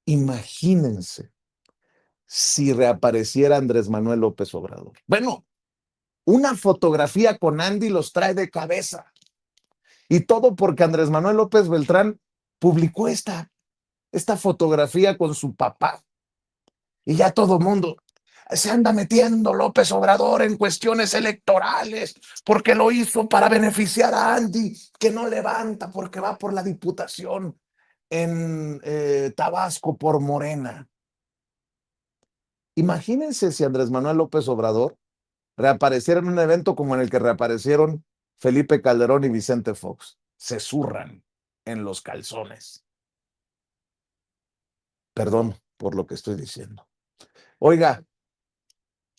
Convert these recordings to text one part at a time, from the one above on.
Imagínense si reapareciera Andrés Manuel López Obrador. Bueno, una fotografía con Andy los trae de cabeza. Y todo porque Andrés Manuel López Beltrán publicó esta fotografía con su papá. Y ya todo mundo se anda metiendo López Obrador en cuestiones electorales porque lo hizo para beneficiar a Andy, que no levanta porque va por la diputación en Tabasco por Morena. Imagínense si Andrés Manuel López Obrador reapareciera en un evento como en el que reaparecieron Felipe Calderón y Vicente Fox. Se zurran en los calzones. Perdón por lo que estoy diciendo. Oiga,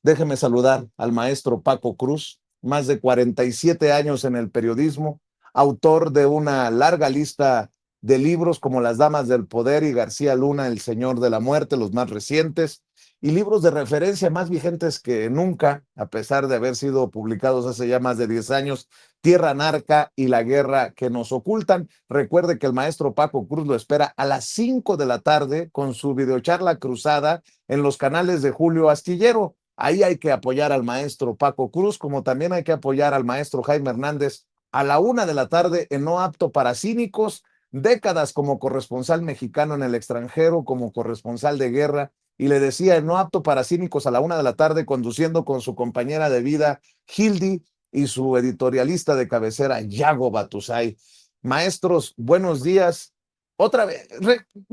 déjeme saludar al maestro Paco Cruz, más de 47 años en el periodismo, autor de una larga lista de libros como Las Damas del Poder y García Luna, El Señor de la Muerte, los más recientes, y libros de referencia más vigentes que nunca, a pesar de haber sido publicados hace ya más de 10 años, Tierra Narca y La Guerra que nos ocultan. Recuerde que el maestro Paco Cruz lo espera a las 5 de la tarde con su videocharla cruzada en los canales de Julio Astillero. Ahí hay que apoyar al maestro Paco Cruz, como también hay que apoyar al maestro Jaime Hernández a la 1 de la tarde en No Apto para Cínicos, décadas como corresponsal mexicano en el extranjero, como corresponsal de guerra, y le decía, No Apto para Cínicos a la 1 de la tarde, conduciendo con su compañera de vida, Hildy, y su editorialista de cabecera, Yago Batusay. Maestros, buenos días. Otra vez,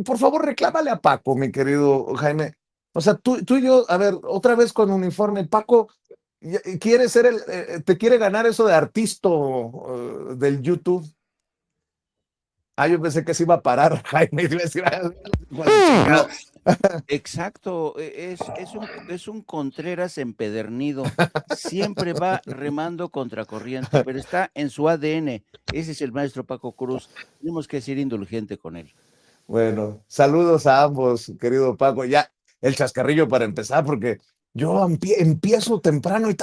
por favor, reclámale a Paco, mi querido Jaime. O sea, tú y yo, a ver, otra vez con uniforme, Paco, quiere ser te quiere ganar eso de artista del YouTube. Yo pensé que se iba a parar, Jaime, y iba a decir, no, exacto, es un Contreras empedernido, siempre va remando contracorriente, pero está en su ADN, ese es el maestro Paco Cruz, tenemos que ser indulgente con él. Bueno, saludos a ambos, querido Paco. Ya, el chascarrillo para empezar, porque yo empiezo temprano y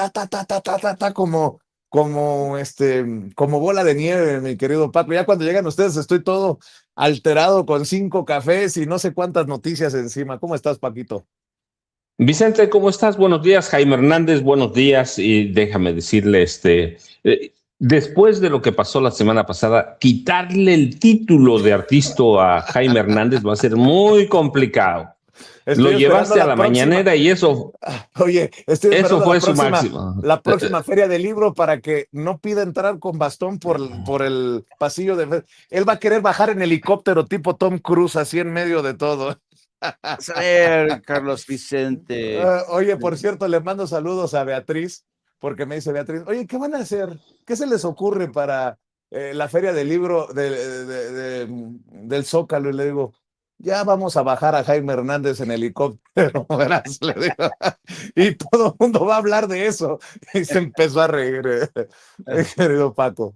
como bola de nieve, mi querido Paco. Ya cuando llegan ustedes estoy todo alterado con 5 cafés y no sé cuántas noticias encima. ¿Cómo estás, Paquito? Vicente, ¿cómo estás? Buenos días, Jaime Hernández, buenos días. Y déjame decirle, después de lo que pasó la semana pasada, quitarle el título de artista a Jaime Hernández va a ser muy complicado. Lo llevaste a la mañanera y eso. Oye, estoy esperando eso fue su máximo. la próxima feria del libro para que no pida entrar con bastón por el pasillo de. Él va a querer bajar en helicóptero tipo Tom Cruise, así en medio de todo. A ver, Carlos Vicente. Oye, por cierto, le mando saludos a Beatriz, porque me dice Beatriz, oye, ¿qué van a hacer? ¿Qué se les ocurre para la feria del libro del Zócalo? Y le digo, ya vamos a bajar a Jaime Hernández en helicóptero, verás, le digo. Y todo el mundo va a hablar de eso. Y se empezó a reír, querido Paco.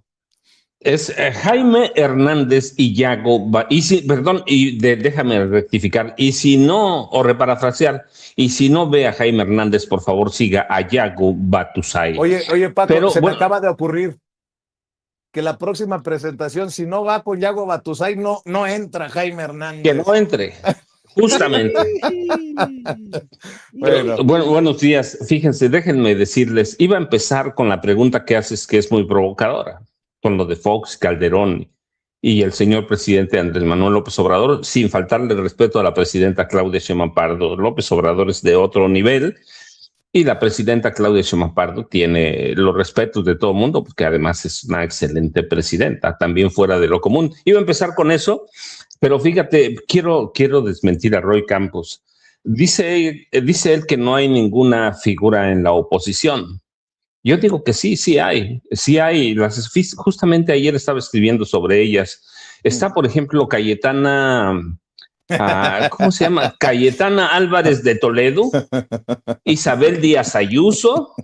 Es Jaime Hernández y Yago, déjame rectificar, y si no, o reparafrasear, y si no ve a Jaime Hernández, por favor siga a Yago Batusay. Oye, Paco, me acaba de ocurrir que la próxima presentación, si no va con Yago Batusay, no entra Jaime Hernández. Que no entre, justamente. Bueno. Buenos días, fíjense, déjenme decirles, iba a empezar con la pregunta que haces, que es muy provocadora, con lo de Fox, Calderón y el señor presidente Andrés Manuel López Obrador, sin faltarle el respeto a la presidenta Claudia Sheinbaum Pardo. López Obrador es de otro nivel y la presidenta Claudia Sheinbaum Pardo tiene los respetos de todo el mundo, porque además es una excelente presidenta, también fuera de lo común. Iba a empezar con eso, pero fíjate, quiero desmentir a Roy Campos. Dice él que no hay ninguna figura en la oposición. Yo digo que sí hay. Justamente ayer estaba escribiendo sobre ellas. Está, por ejemplo, Cayetana, ¿cómo se llama? Cayetana Álvarez de Toledo, Isabel Díaz Ayuso,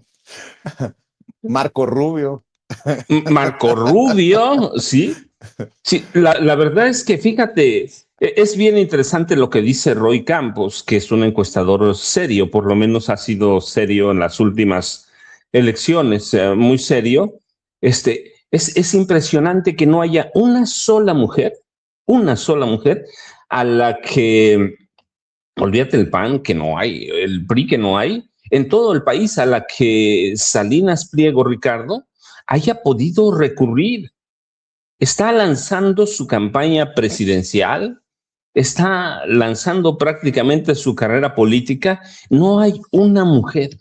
Marco Rubio. Marco Rubio, sí. Sí, la verdad es que fíjate, es bien interesante lo que dice Roy Campos, que es un encuestador serio, por lo menos ha sido serio en las últimas elecciones, muy serio. Es impresionante que no haya una sola mujer a la que olvídate el PAN que no hay, el PRI que no hay, en todo el país a la que Salinas Pliego, Ricardo, haya podido recurrir. Está lanzando su campaña presidencial, está lanzando prácticamente su carrera política. No hay una mujer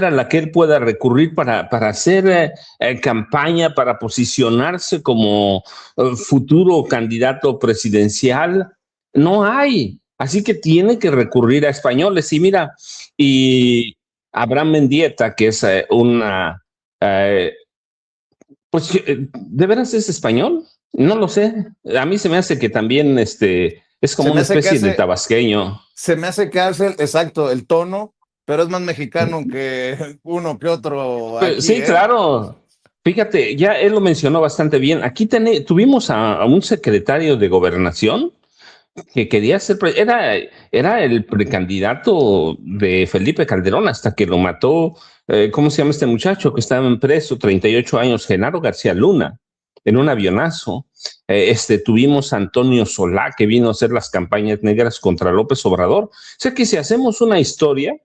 a la que él pueda recurrir para hacer campaña, para posicionarse como futuro candidato presidencial. No hay. Así que tiene que recurrir a españoles. Y mira, y Abraham Mendieta, que es pues, ¿de veras es español? No lo sé. A mí se me hace que también es como una especie de tabasqueño. Se me hace que hace, exacto, el tono, pero es más mexicano que uno que otro aquí, Sí, claro. Fíjate, ya él lo mencionó bastante bien. Aquí tuvimos a un secretario de Gobernación que quería ser, era el precandidato de Felipe Calderón hasta que lo mató, ¿cómo se llama este muchacho que estaba en preso, 38 años, Genaro García Luna, en un avionazo? Tuvimos a Antonio Solá, que vino a hacer las campañas negras contra López Obrador. O sea que si hacemos una historia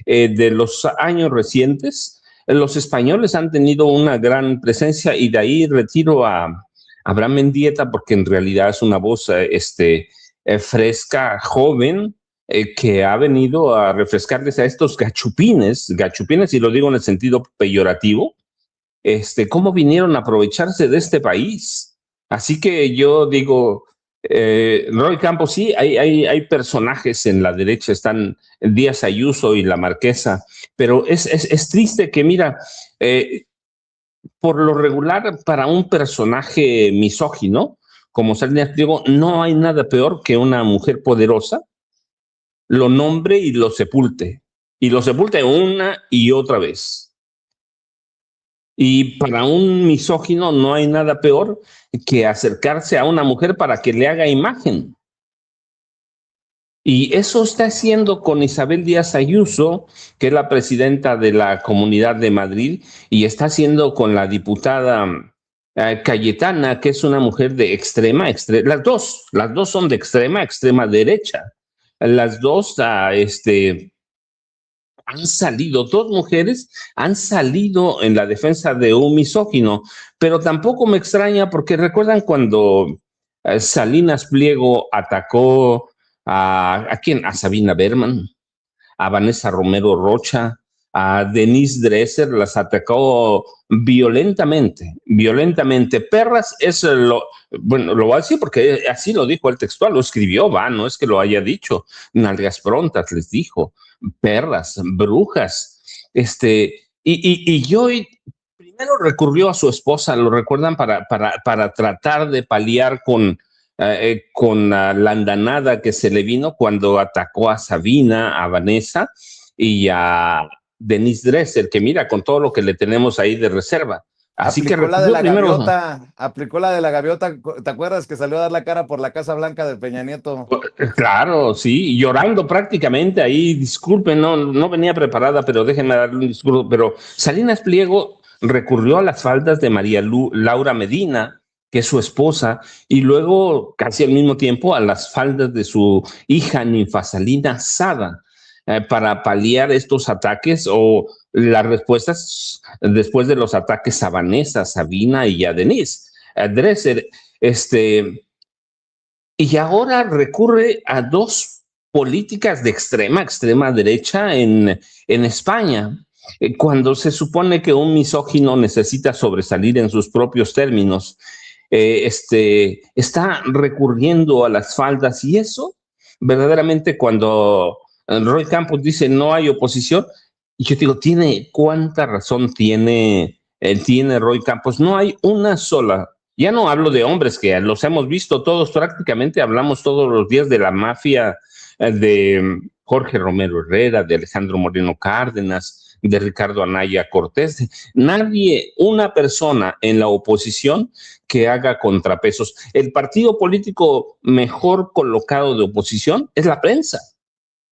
de los años recientes, los españoles han tenido una gran presencia, y de ahí retiro a Abraham Mendieta, porque en realidad es una voz fresca, joven, que ha venido a refrescarles a estos gachupines, y lo digo en el sentido peyorativo, cómo vinieron a aprovecharse de este país. Así que yo digo, Roy Campos, sí, hay personajes en la derecha, están Díaz Ayuso y la Marquesa, pero es triste que, mira, por lo regular, para un personaje misógino, como Salinas Pliego, no hay nada peor que una mujer poderosa lo nombre y lo sepulte una y otra vez. Y para un misógino no hay nada peor que acercarse a una mujer para que le haga imagen. Y eso está haciendo con Isabel Díaz Ayuso, que es la presidenta de la Comunidad de Madrid, y está haciendo con la diputada Cayetana, que es una mujer de extrema, las dos son de extrema derecha. Las dos han salido, dos mujeres han salido en la defensa de un misógino, pero tampoco me extraña, porque recuerdan cuando Salinas Pliego atacó ¿a quién? A Sabina Berman, a Vanessa Romero Rocha, a Denise Dresser, las atacó violentamente. Perras es bueno, lo voy a decir porque así lo dijo el textual, lo escribió, no es que lo haya dicho. Nalgas prontas les dijo, perras, brujas. Y yo primero recurrió a su esposa, lo recuerdan, para tratar de paliar con la andanada que se le vino cuando atacó a Sabina, a Vanessa y a Denise Dresser, que mira, con todo lo que le tenemos ahí de reserva. Así aplicó que la de la primero, gaviota, aplicó la de la gaviota. ¿Te acuerdas que salió a dar la cara por la Casa Blanca de Peña Nieto? Claro, sí, llorando prácticamente ahí. Disculpen, no venía preparada, pero déjenme darle un discurso. Pero Salinas Pliego recurrió a las faldas de María Laura Medina, que es su esposa, y luego, casi al mismo tiempo, a las faldas de su hija Ninfasalina Sada, para paliar estos ataques o las respuestas después de los ataques a Vanessa, Sabina y a Denise Dresser. Y ahora recurre a dos políticas de extrema derecha en España, cuando se supone que un misógino necesita sobresalir en sus propios términos. Está recurriendo a las faldas, y eso verdaderamente, cuando Roy Campos dice no hay oposición, y yo digo, ¿cuánta razón tiene Roy Campos? No hay una sola. Ya no hablo de hombres, que los hemos visto todos, prácticamente hablamos todos los días de la mafia de Jorge Romero Herrera, de Alejandro Moreno Cárdenas, de Ricardo Anaya Cortés. Nadie, una persona en la oposición que haga contrapesos. El partido político mejor colocado de oposición es la prensa.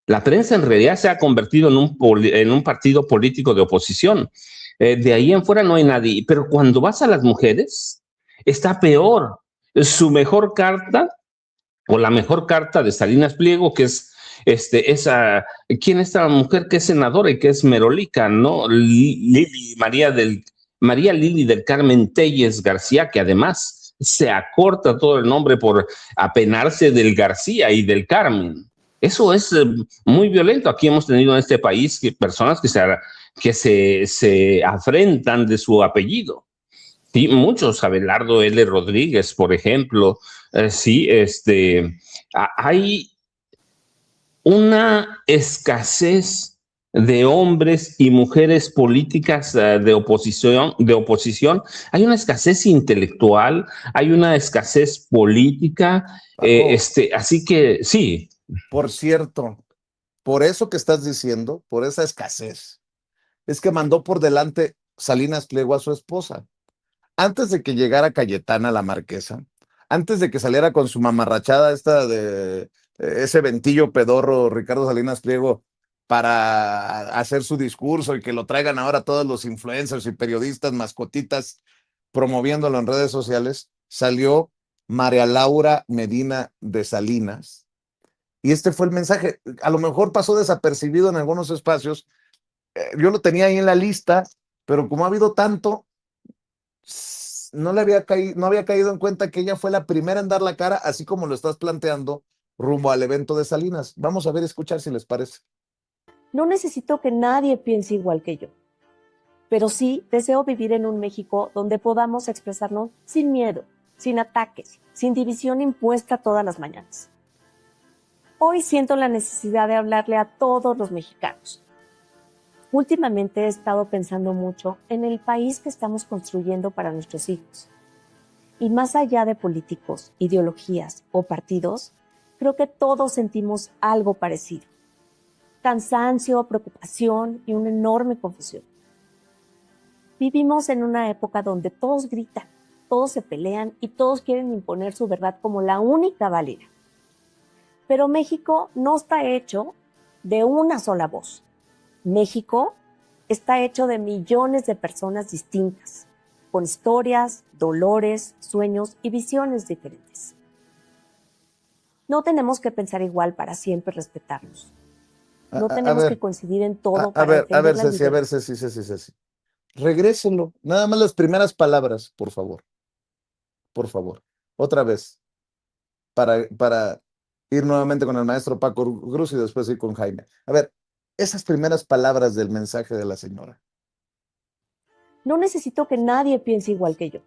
La prensa en realidad se ha convertido en un partido político de oposición. De ahí en fuera no hay nadie. Pero cuando vas a las mujeres, está peor. Su mejor carta o la mejor carta de Salinas Pliego, que es ¿quién es esta mujer que es senadora y que es merolica, ¿no? María Lili del Carmen Telles García, que además se acorta todo el nombre por apenarse del García y del Carmen. Eso es muy violento. Aquí hemos tenido en este país personas que se afrentan de su apellido. Sí, muchos, Abelardo L. Rodríguez, por ejemplo. Hay una escasez de hombres y mujeres políticas de oposición, hay una escasez intelectual, hay una escasez política, así que sí. Por cierto, por eso que estás diciendo, por esa escasez, es que mandó por delante Salinas Pliego a su esposa. Antes de que llegara Cayetana la marquesa, antes de que saliera con su mamarrachada esta de ese ventillo pedorro Ricardo Salinas Pliego para hacer su discurso y que lo traigan ahora todos los influencers y periodistas mascotitas promoviéndolo en redes sociales, salió María Laura Medina de Salinas. Y este fue el mensaje. A lo mejor pasó desapercibido en algunos espacios. Yo lo tenía ahí en la lista, pero como ha habido tanto, no había caído en cuenta que ella fue la primera en dar la cara, así como lo estás planteando rumbo al evento de Salinas. Vamos a ver, escuchar si les parece. No necesito que nadie piense igual que yo, pero sí deseo vivir en un México donde podamos expresarnos sin miedo, sin ataques, sin división impuesta todas las mañanas. Hoy siento la necesidad de hablarle a todos los mexicanos. Últimamente he estado pensando mucho en el país que estamos construyendo para nuestros hijos. Y más allá de políticos, ideologías o partidos, creo que todos sentimos algo parecido. Cansancio, preocupación y una enorme confusión. Vivimos en una época donde todos gritan, todos se pelean y todos quieren imponer su verdad como la única válida. Pero México no está hecho de una sola voz. México está hecho de millones de personas distintas, con historias, dolores, sueños y visiones diferentes. No tenemos que pensar igual para siempre respetarnos. No tenemos que coincidir en todo para defender la libertad. A ver, Ceci. Regrésenlo. Nada más las primeras palabras, por favor. Por favor. Otra vez. Para ir nuevamente con el maestro Paco Cruz y después ir con Jaime. A ver, esas primeras palabras del mensaje de la señora. No necesito que nadie piense igual que yo,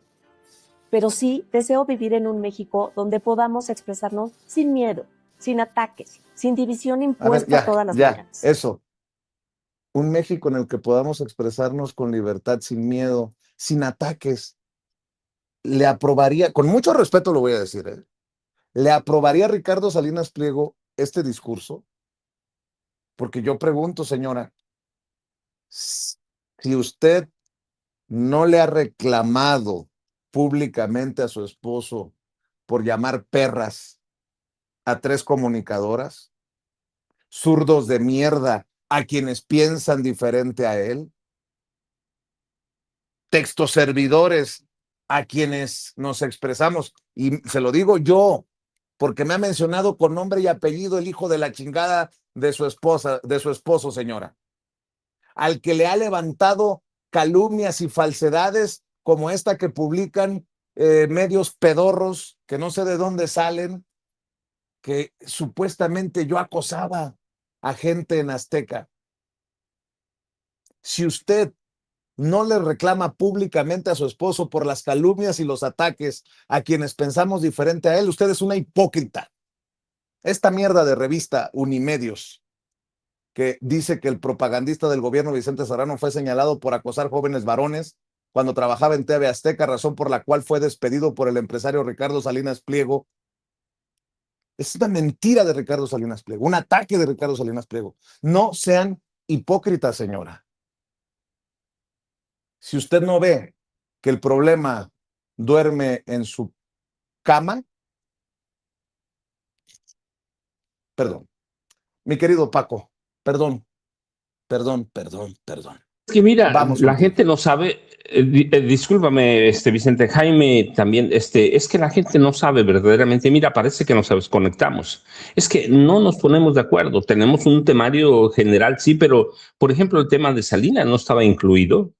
pero sí deseo vivir en un México donde podamos expresarnos sin miedo, sin ataques, sin división impuesta todas las mañanas. Eso. Un México en el que podamos expresarnos con libertad, sin miedo, sin ataques. Le aprobaría, con mucho respeto lo voy a decir, ¿le aprobaría a Ricardo Salinas Pliego este discurso? Porque yo pregunto, señora, si usted no le ha reclamado públicamente a su esposo por llamar perras a 3 comunicadoras, zurdos de mierda a quienes piensan diferente a él, textoservidores a quienes nos expresamos, y se lo digo yo, porque me ha mencionado con nombre y apellido el hijo de la chingada de su esposo, señora, al que le ha levantado calumnias y falsedades como esta que publican medios pedorros que no sé de dónde salen, que supuestamente yo acosaba a gente en Azteca. Si usted no le reclama públicamente a su esposo por las calumnias y los ataques a quienes pensamos diferente a él, usted es una hipócrita. Esta mierda de revista Unimedios, que dice que el propagandista del gobierno Vicente Serrano fue señalado por acosar jóvenes varones cuando trabajaba en TV Azteca, razón por la cual fue despedido por el empresario Ricardo Salinas Pliego. Es una mentira de Ricardo Salinas Pliego, un ataque de Ricardo Salinas Pliego. No sean hipócritas, señora. Si usted no ve que el problema duerme en su cama, perdón. Mi querido Paco, perdón. Es que mira, Vamos la contigo. gente no sabe, Discúlpame, Vicente, Jaime, también, es que la gente no sabe verdaderamente, mira, parece que nos desconectamos, es que no nos ponemos de acuerdo, tenemos un temario general, sí, pero, por ejemplo, el tema de Salinas no estaba incluido.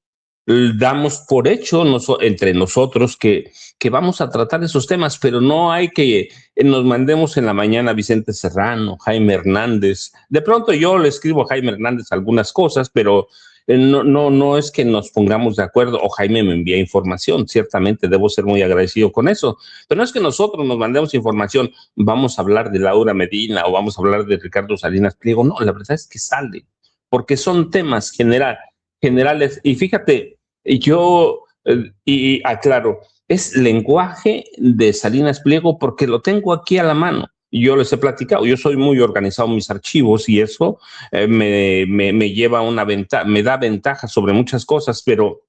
Damos por hecho entre nosotros que vamos a tratar esos temas, pero no hay que nos mandemos en la mañana Vicente Serrano, Jaime Hernández. De pronto yo le escribo a Jaime Hernández algunas cosas, pero no es que nos pongamos de acuerdo o Jaime me envía información. Ciertamente debo ser muy agradecido con eso, pero no es que nosotros nos mandemos información, vamos a hablar de Laura Medina o vamos a hablar de Ricardo Salinas Pliego. No, la verdad es que sale, porque son temas generales. Y fíjate, y aclaro, es lenguaje de Salinas Pliego porque lo tengo aquí a la mano. Yo les he platicado, yo soy muy organizado en mis archivos y eso me lleva a una ventaja, me da ventaja sobre muchas cosas, pero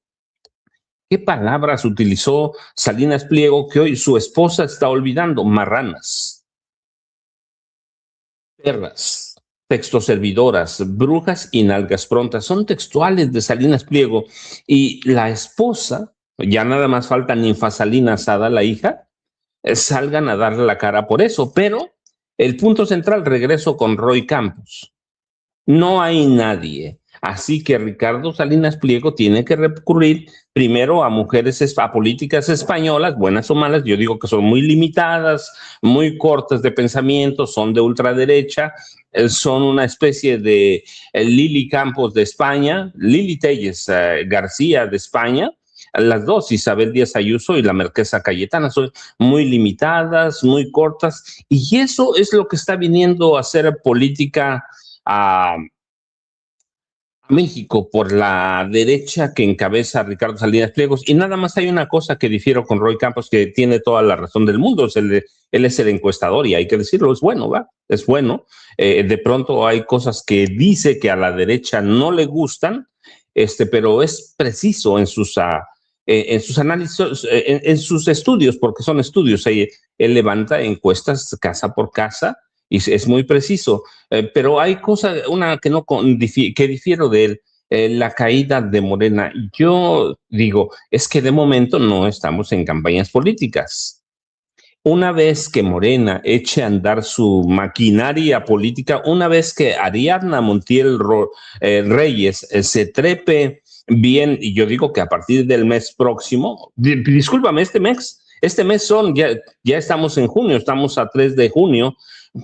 ¿qué palabras utilizó Salinas Pliego que hoy su esposa está olvidando? Marranas, perras, textoservidoras, brujas y nalgas prontas. Son textuales de Salinas Pliego. Y la esposa, ya nada más falta Ninfa Salina Sada, la hija, salgan a darle la cara por eso. Pero el punto central, regreso con Roy Campos. No hay nadie. Así que Ricardo Salinas Pliego tiene que recurrir primero a mujeres, a políticas españolas, buenas o malas. Yo digo que son muy limitadas, muy cortas de pensamiento, son de ultraderecha, son una especie de Lili Campos de España, Lili Telles García de España. Las dos, Isabel Díaz Ayuso y la Marquesa Cayetana, son muy limitadas, muy cortas, y eso es lo que está viniendo a hacer política a México por la derecha que encabeza Ricardo Salinas Pliego. Y nada más hay una cosa que difiero con Roy Campos, que tiene toda la razón del mundo. Él es el encuestador y hay que decirlo, es bueno, ¿va? Es bueno. De pronto hay cosas que dice que a la derecha no le gustan, pero es preciso en sus análisis, en sus estudios, porque son estudios. Él levanta encuestas casa por casa y es muy preciso. Pero hay una que no que difiero de él, la caída de Morena. Yo digo, es que de momento no estamos en campañas políticas. Una vez que Morena eche a andar su maquinaria política, una vez que Ariadna Montiel Reyes se trepe bien, y yo digo que a partir del mes próximo, discúlpame, este mes ya estamos en junio, estamos a 3 de junio.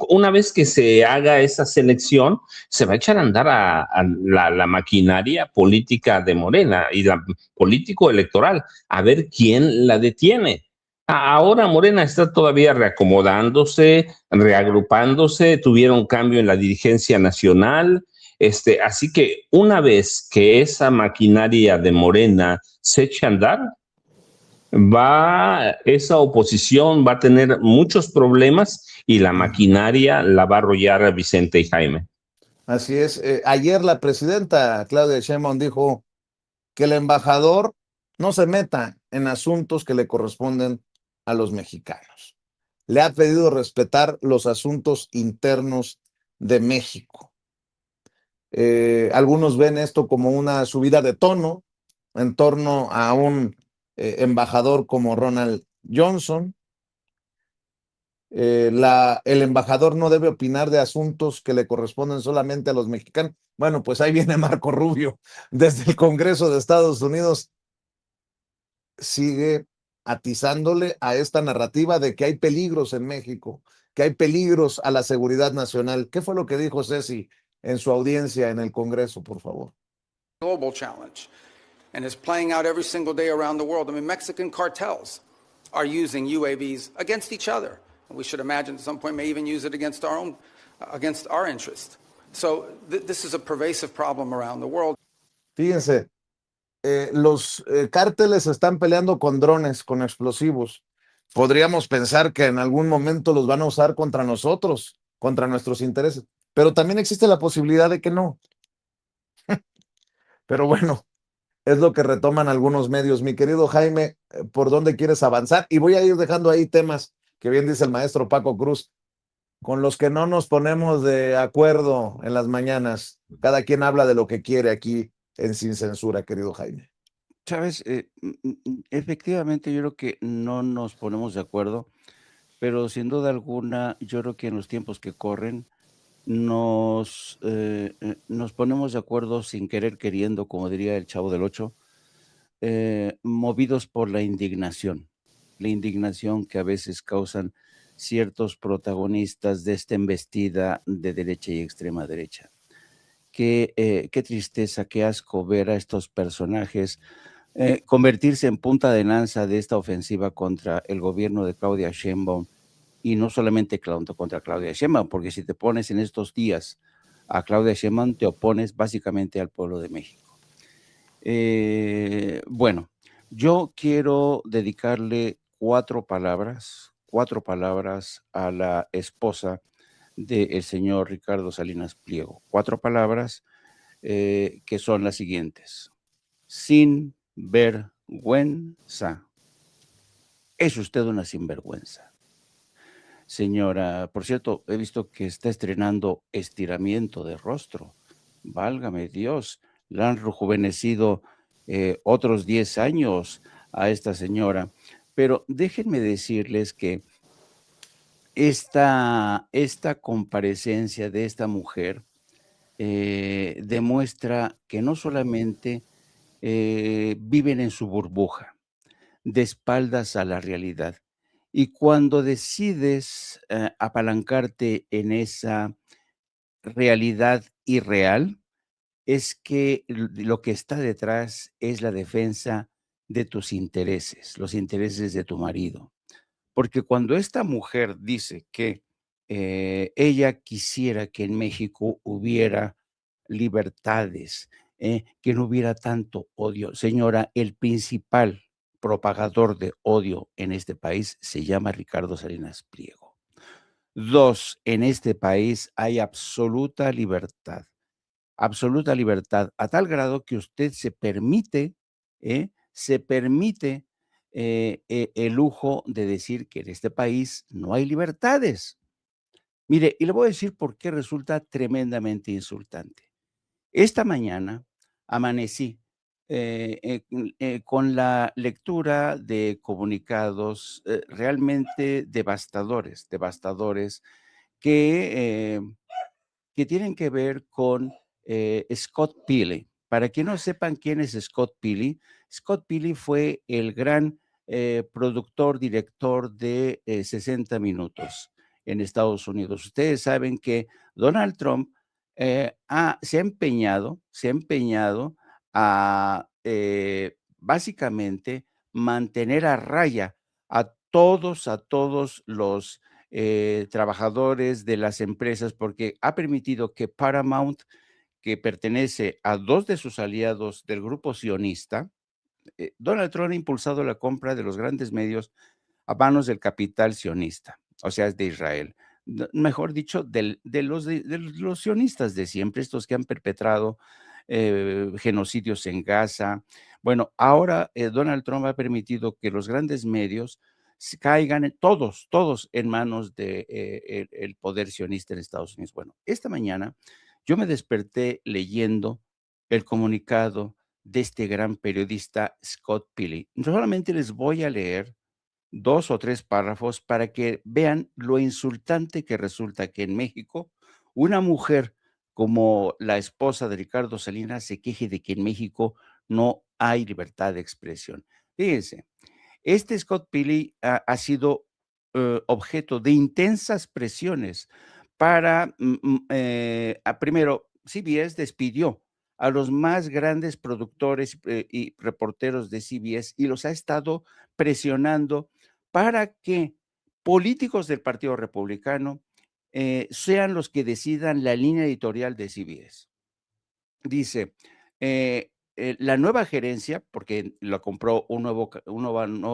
Una vez que se haga esa selección, se va a echar a andar a la maquinaria política de Morena y la político electoral, a ver quién la detiene. Ahora Morena está todavía reacomodándose, reagrupándose, tuvieron cambio en la dirigencia nacional, así que una vez que esa maquinaria de Morena se eche a andar, esa oposición va a tener muchos problemas y la maquinaria la va a arrollar a Vicente y Jaime. Así es. Ayer la presidenta Claudia Sheinbaum dijo que el embajador no se meta en asuntos que le corresponden a los mexicanos. Le ha pedido respetar los asuntos internos de México. Algunos ven esto como una subida de tono en torno a un embajador como Ronald Johnson. El embajador no debe opinar de asuntos que le corresponden solamente a los mexicanos. Bueno, pues ahí viene Marco Rubio desde el Congreso de Estados Unidos. Sigue atizándole a esta narrativa de que hay peligros en México, que hay peligros a la seguridad nacional. ¿Qué fue lo que dijo Ceci en su audiencia en el Congreso, por favor? Global challenge, and is playing out every single day around the world. I mean, Mexican cartels are using UAVs against each other. And we should imagine at some point may even use it against our interest. So this is a pervasive problem around the world. Fíjense, los cárteles están peleando con drones, con explosivos. Podríamos pensar que en algún momento los van a usar contra nosotros, contra nuestros intereses, pero también existe la posibilidad de que no. Pero bueno, es lo que retoman algunos medios. Mi querido Jaime, ¿por dónde quieres avanzar? Y voy a ir dejando ahí temas que bien dice el maestro Paco Cruz, con los que no nos ponemos de acuerdo en las mañanas. Cada quien habla de lo que quiere aquí en Sin Censura, querido Jaime. Sabes, efectivamente yo creo que no nos ponemos de acuerdo, pero sin duda alguna yo creo que en los tiempos que corren nos ponemos de acuerdo sin querer queriendo, como diría el Chavo del Ocho, movidos por la indignación que a veces causan ciertos protagonistas de esta embestida de derecha y extrema derecha. Qué tristeza, qué asco ver a estos personajes convertirse en punta de lanza de esta ofensiva contra el gobierno de Claudia Sheinbaum, y no solamente contra Claudia Sheinbaum, porque si te pones en estos días a Claudia Sheinbaum, te opones básicamente al pueblo de México. Bueno, yo quiero dedicarle cuatro palabras a la esposa del señor Ricardo Salinas Pliego. Cuatro palabras que son las siguientes: sin vergüenza. Es usted una sinvergüenza. Señora, por cierto, he visto que está estrenando estiramiento de rostro. Válgame Dios, la han rejuvenecido otros 10 años a esta señora. Pero déjenme decirles que esta comparecencia de esta mujer demuestra que no solamente viven en su burbuja, de espaldas a la realidad. Y cuando decides apalancarte en esa realidad irreal, es que lo que está detrás es la defensa de tus intereses, los intereses de tu marido. Porque cuando esta mujer dice que ella quisiera que en México hubiera libertades, que no hubiera tanto odio. Señora, el principal propagador de odio en este país se llama Ricardo Salinas Pliego. Dos, en este país hay absoluta libertad, a tal grado que usted se permite el lujo de decir que en este país no hay libertades. Mire, y le voy a decir por qué resulta tremendamente insultante. Esta mañana amanecí con la lectura de comunicados realmente devastadores, que que tienen que ver con Scott Pelley. Para quien no sepan quién es Scott Pelley fue el gran productor, director de 60 Minutos en Estados Unidos. Ustedes saben que Donald Trump se ha empeñado a básicamente mantener a raya a todos los trabajadores de las empresas, porque ha permitido que Paramount, que pertenece a dos de sus aliados del grupo sionista, Donald Trump ha impulsado la compra de los grandes medios a manos del capital sionista, o sea, es de Israel. Mejor dicho, de los sionistas de siempre, estos que han perpetrado genocidios en Gaza. Bueno, ahora Donald Trump ha permitido que los grandes medios caigan todos en manos de el poder sionista en Estados Unidos. Bueno, esta mañana yo me desperté leyendo el comunicado de este gran periodista Scott Pelley. Solamente les voy a leer 2 o 3 párrafos para que vean lo insultante que resulta que en México una mujer como la esposa de Ricardo Salinas se queje de que en México no hay libertad de expresión. Fíjense, este Scott Pelley ha sido objeto de intensas presiones para, primero, CBS despidió a los más grandes productores y reporteros de CBS y los ha estado presionando para que políticos del Partido Republicano sean los que decidan la línea editorial de CBS. Dice, la nueva gerencia, porque lo compró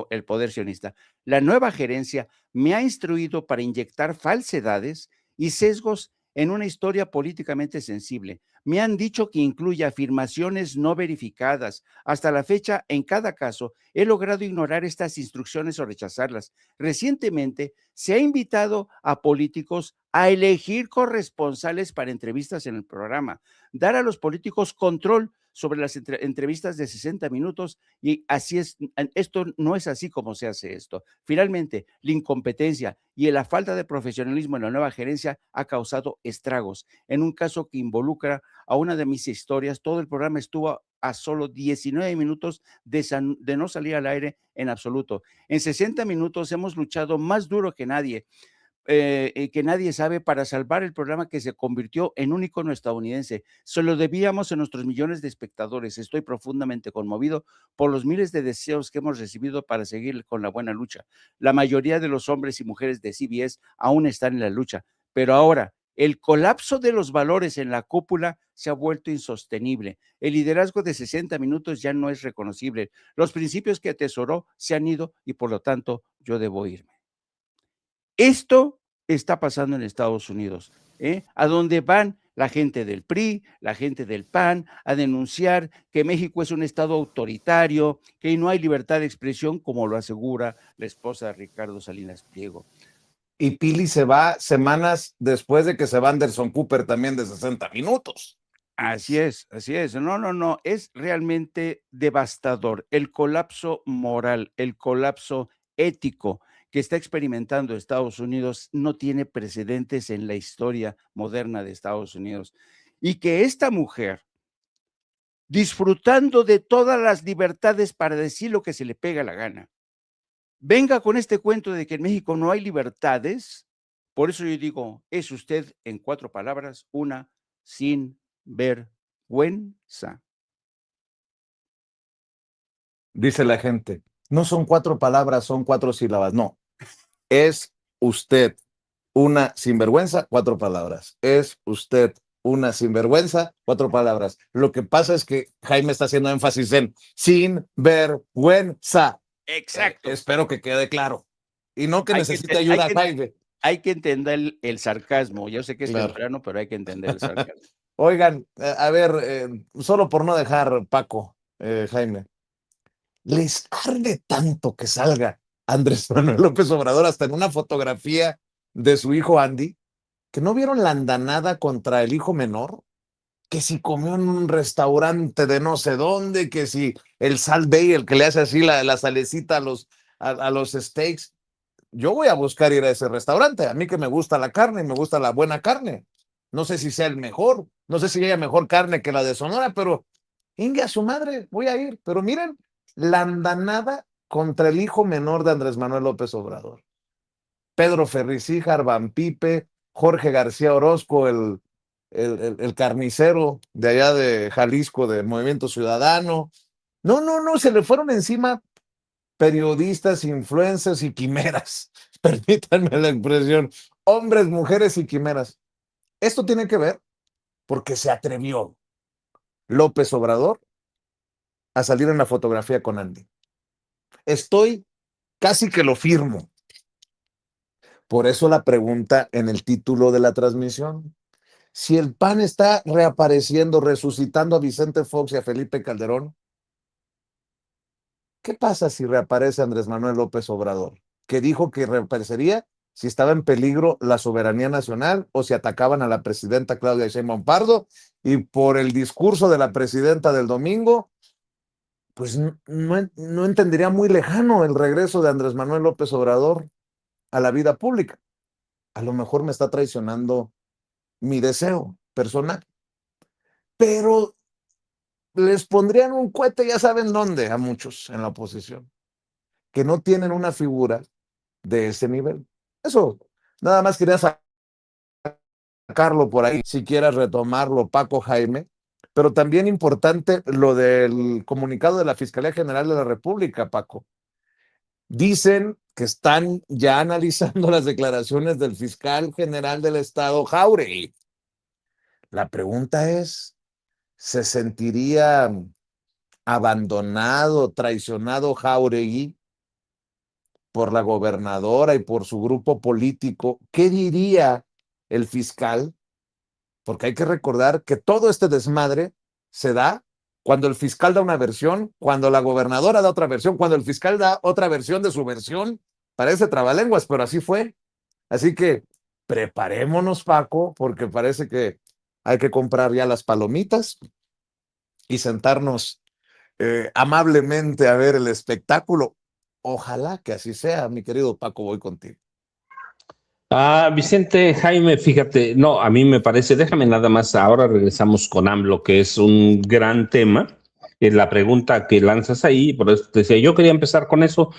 el poder sionista, la nueva gerencia me ha instruido para inyectar falsedades y sesgos en una historia políticamente sensible. Me han dicho que incluye afirmaciones no verificadas. Hasta la fecha, en cada caso, he logrado ignorar estas instrucciones o rechazarlas. Recientemente, se ha invitado a políticos a elegir corresponsales para entrevistas en el programa, dar a los políticos control sobre las entrevistas de 60 minutos y así es, esto no es así como se hace esto. Finalmente, la incompetencia y la falta de profesionalismo en la nueva gerencia ha causado estragos. En un caso que involucra a una de mis historias, todo el programa estuvo a solo 19 minutos de no salir al aire en absoluto. En 60 minutos hemos luchado más duro que nadie sabe para salvar el programa que se convirtió en un icono estadounidense. Se lo debíamos a nuestros millones de espectadores. Estoy profundamente conmovido por los miles de deseos que hemos recibido para seguir con la buena lucha. La mayoría de los hombres y mujeres de CBS aún están en la lucha, pero ahora el colapso de los valores en la cúpula se ha vuelto insostenible. El liderazgo de 60 minutos ya no es reconocible. Los principios que atesoró se han ido y por lo tanto yo debo irme. Esto está pasando en Estados Unidos, a donde van la gente del PRI, la gente del PAN, a denunciar que México es un estado autoritario, que no hay libertad de expresión, como lo asegura la esposa de Ricardo Salinas Pliego. Y Pili se va semanas después de que se va Anderson Cooper también de 60 minutos. Así es, así es. No, es realmente devastador. El colapso moral, el colapso ético que está experimentando Estados Unidos no tiene precedentes en la historia moderna de Estados Unidos. Y que esta mujer, disfrutando de todas las libertades para decir lo que se le pega la gana, venga con este cuento de que en México no hay libertades. Por eso yo digo, es usted, en 4 palabras, una sinvergüenza. Dice la gente, no son 4 palabras, son 4 sílabas. No, es usted una sinvergüenza, 4 palabras. Es usted una sinvergüenza, 4 palabras. Lo que pasa es que Jaime está haciendo énfasis en sinvergüenza. Exacto. Espero que quede claro. Y no que necesite ayuda, Jaime. Hay que entender el sarcasmo. Yo sé que es temprano, pero hay que entender el sarcasmo. Oigan, a ver, solo por no dejar Paco, Jaime, les arde tanto que salga Andrés Manuel López Obrador hasta en una fotografía de su hijo Andy, que no vieron la andanada contra el hijo menor, que si comió en un restaurante de no sé dónde, que si el Salt Bay, el que le hace así la salecita a los steaks. Yo voy a buscar ir a ese restaurante, a mí que me gusta la carne, me gusta la buena carne. No sé si sea el mejor, no sé si haya mejor carne que la de Sonora, pero ingue a su madre, voy a ir. Pero miren, la andanada contra el hijo menor de Andrés Manuel López Obrador. Pedro Ferricíjar, Van Pipe, Jorge García Orozco, el carnicero de allá de Jalisco, del Movimiento Ciudadano. No, se le fueron encima periodistas, influencers y quimeras. Permítanme la expresión. Hombres, mujeres y quimeras. Esto tiene que ver porque se atrevió López Obrador a salir en la fotografía con Andy. Estoy casi que lo firmo. Por eso la pregunta en el título de la transmisión. Si el PAN está reapareciendo, resucitando a Vicente Fox y a Felipe Calderón, ¿qué pasa si reaparece Andrés Manuel López Obrador? Que dijo que reaparecería si estaba en peligro la soberanía nacional o si atacaban a la presidenta Claudia Sheinbaum Pardo, y por el discurso de la presidenta del domingo, pues no entendería muy lejano el regreso de Andrés Manuel López Obrador a la vida pública. A lo mejor me está traicionando mi deseo personal, pero les pondrían un cohete, ya saben dónde, a muchos en la oposición, que no tienen una figura de ese nivel. Eso, nada más quería sacarlo por ahí, si quieras retomarlo, Paco, Jaime, pero también importante lo del comunicado de la Fiscalía General de la República, Paco. Dicen que están ya analizando las declaraciones del fiscal general del Estado, Jáuregui. La pregunta es, ¿se sentiría abandonado, traicionado Jáuregui por la gobernadora y por su grupo político? ¿Qué diría el fiscal? Porque hay que recordar que todo este desmadre se da cuando el fiscal da una versión, cuando la gobernadora da otra versión, cuando el fiscal da otra versión de su versión. Parece trabalenguas, pero así fue. Así que preparémonos, Paco, porque parece que hay que comprar ya las palomitas y sentarnos amablemente a ver el espectáculo. Ojalá que así sea, mi querido Paco, voy contigo. Vicente, Jaime, fíjate, no, a mí me parece, déjame nada más, ahora regresamos con AMLO, que es un gran tema. La pregunta que lanzas ahí, por eso te decía, yo quería empezar con eso,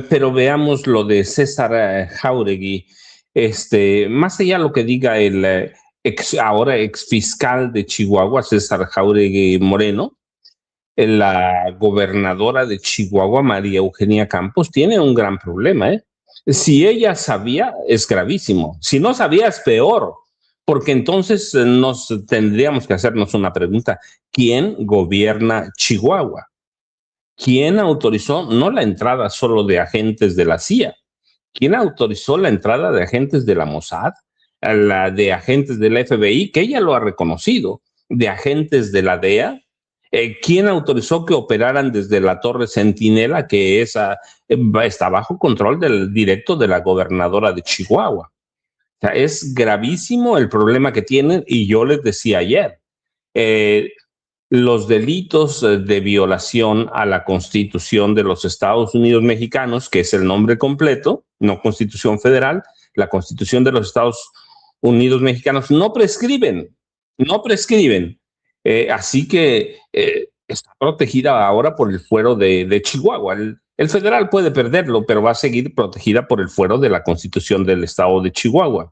pero veamos lo de César Jáuregui. Más allá de lo que diga el ahora ex fiscal de Chihuahua, César Jáuregui Moreno, la gobernadora de Chihuahua, María Eugenia Campos, tiene un gran problema, ¿eh? Si ella sabía, es gravísimo. Si no sabía, es peor, porque entonces nos tendríamos que hacernos una pregunta. ¿Quién gobierna Chihuahua? ¿Quién autorizó no la entrada solo de agentes de la CIA? ¿Quién autorizó la entrada de agentes de la Mossad, la de agentes del FBI, que ella lo ha reconocido, de agentes de la DEA? ¿Quién autorizó que operaran desde la Torre Centinela, que está bajo control directo de la gobernadora de Chihuahua? O sea, es gravísimo el problema que tienen, y yo les decía ayer, los delitos de violación a la Constitución de los Estados Unidos mexicanos, que es el nombre completo, no Constitución Federal, la Constitución de los Estados Unidos mexicanos, no prescriben, no prescriben. Así que está protegida ahora por el fuero de Chihuahua. El federal puede perderlo, pero va a seguir protegida por el fuero de la Constitución del Estado de Chihuahua.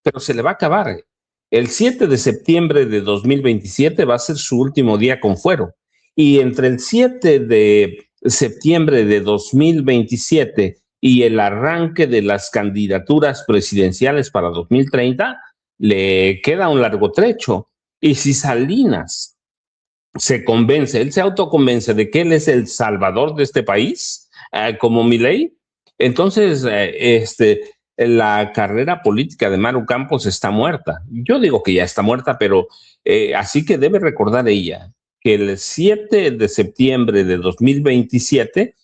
Pero se le va a acabar. El 7 de septiembre de 2027 va a ser su último día con fuero. Y entre el 7 de septiembre de 2027 y el arranque de las candidaturas presidenciales para 2030, le queda un largo trecho. Y si Salinas se convence, él se autoconvence de que él es el salvador de este país, como Milei, entonces la carrera política de Maru Campos está muerta. Yo digo que ya está muerta, pero así que debe recordar ella que el 7 de septiembre de 2027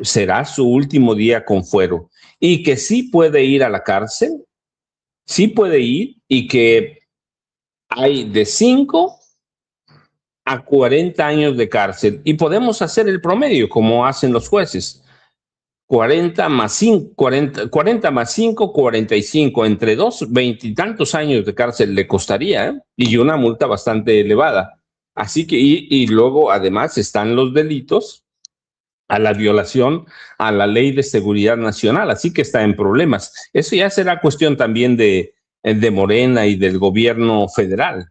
será su último día con fuero, y que sí puede ir a la cárcel, sí puede ir, y que hay de 5 a 40 años de cárcel, y podemos hacer el promedio como hacen los jueces. 40 más 5, 40 más 5, 45, entre 20 y tantos años de cárcel le costaría, ¿eh? Y una multa bastante elevada. Así que, y luego además están los delitos a la violación a la Ley de Seguridad Nacional, así que está en problemas. Eso ya será cuestión también de Morena y del gobierno federal,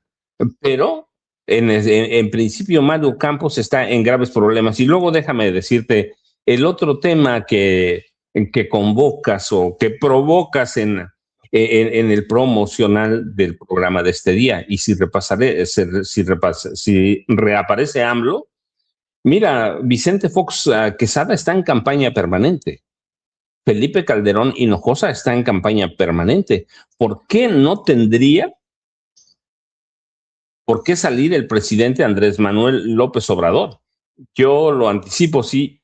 pero en principio Maru Campos está en graves problemas. Y luego déjame decirte el otro tema que convocas o que provocas en el promocional del programa de este día. Y si reaparece AMLO, mira, Vicente Fox Quesada está en campaña permanente. Felipe Calderón Hinojosa está en campaña permanente. ¿Por qué no tendría por qué salir el presidente Andrés Manuel López Obrador? Yo lo anticipo, sí.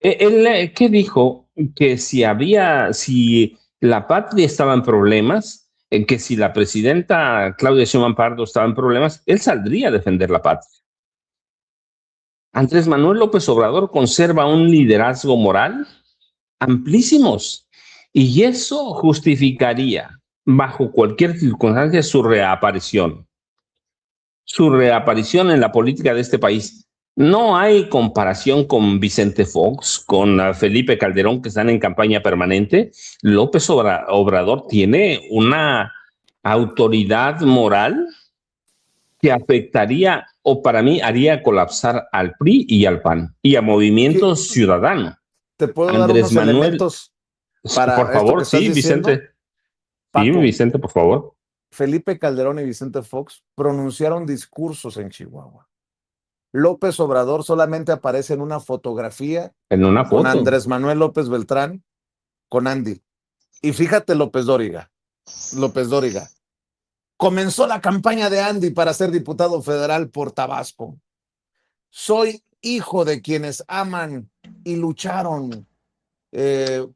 Él, ¿qué dijo? Que si la patria estaba en problemas, en que si la presidenta Claudia Sheinbaum Pardo estaba en problemas, él saldría a defender la patria. Andrés Manuel López Obrador conserva un liderazgo moral amplísimos, y eso justificaría bajo cualquier circunstancia su reaparición en la política de este país. No hay comparación con Vicente Fox, con Felipe Calderón, que están en campaña permanente. López Obrador tiene una autoridad moral que afectaría, o para mí haría colapsar al PRI y al PAN y a Movimiento Ciudadano. ¿Te puedo dar Andrés unos Manuel, elementos para por esto favor, que estás sí, diciendo? Vicente. Sí, Paco, Vicente, por favor. Felipe Calderón y Vicente Fox pronunciaron discursos en Chihuahua. López Obrador solamente aparece en una fotografía En una con foto. Andrés Manuel López Beltrán, con Andy. Y fíjate, López Dóriga, comenzó la campaña de Andy para ser diputado federal por Tabasco. Soy hijo de quienes aman y lucharon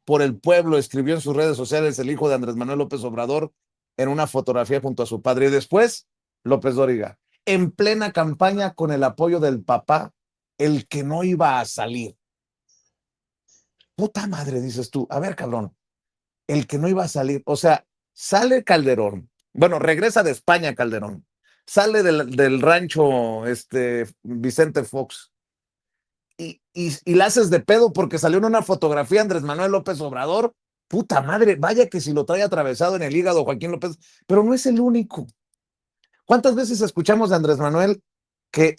por el pueblo, escribió en sus redes sociales el hijo de Andrés Manuel López Obrador en una fotografía junto a su padre. Y después, López Dóriga, en plena campaña con el apoyo del papá, el que no iba a salir. Puta madre, dices tú. A ver, cabrón, el que no iba a salir. O sea, sale Calderón. Bueno, regresa de España Calderón. Sale del rancho Vicente Fox. Y la haces de pedo porque salió en una fotografía Andrés Manuel López Obrador. Puta madre, vaya que si lo trae atravesado en el hígado Joaquín López, pero no es el único. ¿Cuántas veces escuchamos de Andrés Manuel que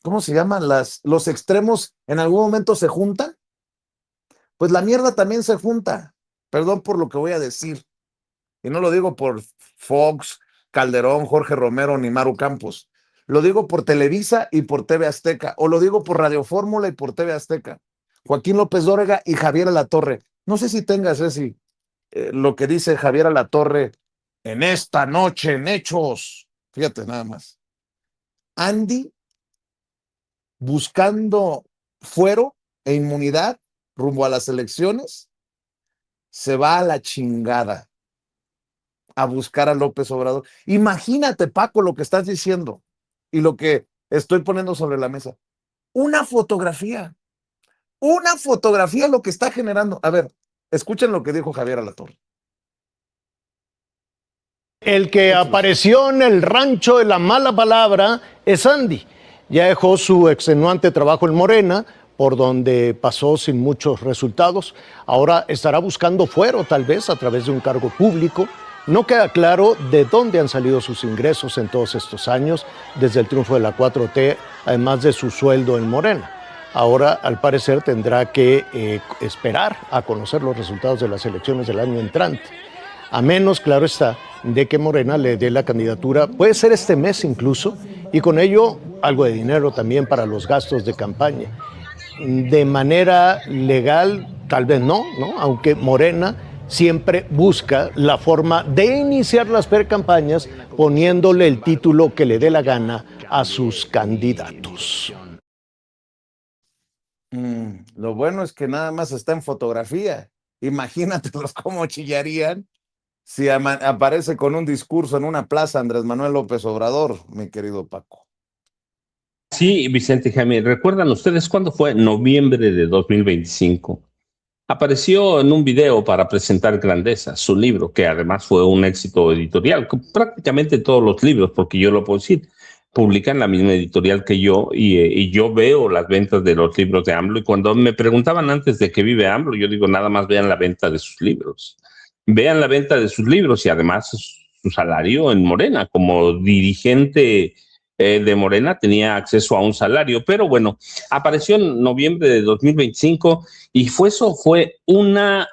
¿cómo se llaman? Los extremos en algún momento se juntan? Pues la mierda también se junta. Perdón por lo que voy a decir. Y no lo digo por Fox, Calderón, Jorge Romero ni Maru Campos. Lo digo por Televisa y por TV Azteca. O lo digo por Radio Fórmula y por TV Azteca. Joaquín López Dóriga y Javier Alatorre. No sé si tengas lo que dice Javier Alatorre en esta noche en Hechos. Fíjate nada más. Andy buscando fuero e inmunidad rumbo a las elecciones, se va a la chingada a buscar a López Obrador. Imagínate, Paco, lo que estás diciendo y lo que estoy poniendo sobre la mesa. Una fotografía lo que está generando. A ver, escuchen lo que dijo Javier Alatorre. El que apareció en el rancho de la mala palabra es Andy. Ya dejó su extenuante trabajo en Morena, por donde pasó sin muchos resultados. Ahora estará buscando fuero, tal vez, a través de un cargo público. No queda claro de dónde han salido sus ingresos en todos estos años, desde el triunfo de la 4T, además de su sueldo en Morena. Ahora, al parecer, tendrá que esperar a conocer los resultados de las elecciones del año entrante. A menos, claro está, de que Morena le dé la candidatura, puede ser este mes incluso, y con ello algo de dinero también para los gastos de campaña. De manera legal, tal vez no, aunque Morena siempre busca la forma de iniciar las precampañas poniéndole el título que le dé la gana a sus candidatos. Lo bueno es que nada más está en fotografía. Imagínatelos cómo chillarían si aparece con un discurso en una plaza Andrés Manuel López Obrador, mi querido Paco. Sí, Vicente y Jaime, ¿recuerdan ustedes cuándo fue? Noviembre de 2025. Apareció en un video para presentar Grandeza, su libro, que además fue un éxito editorial. Prácticamente todos los libros, porque yo lo puedo decir, publican la misma editorial que yo y yo veo las ventas de los libros de AMLO. Y cuando me preguntaban antes de qué vive AMLO, yo digo, nada más vean la venta de sus libros. Vean la venta de sus libros y además su salario en Morena. Como dirigente de Morena tenía acceso a un salario, pero bueno, apareció en noviembre de 2025 y eso fue una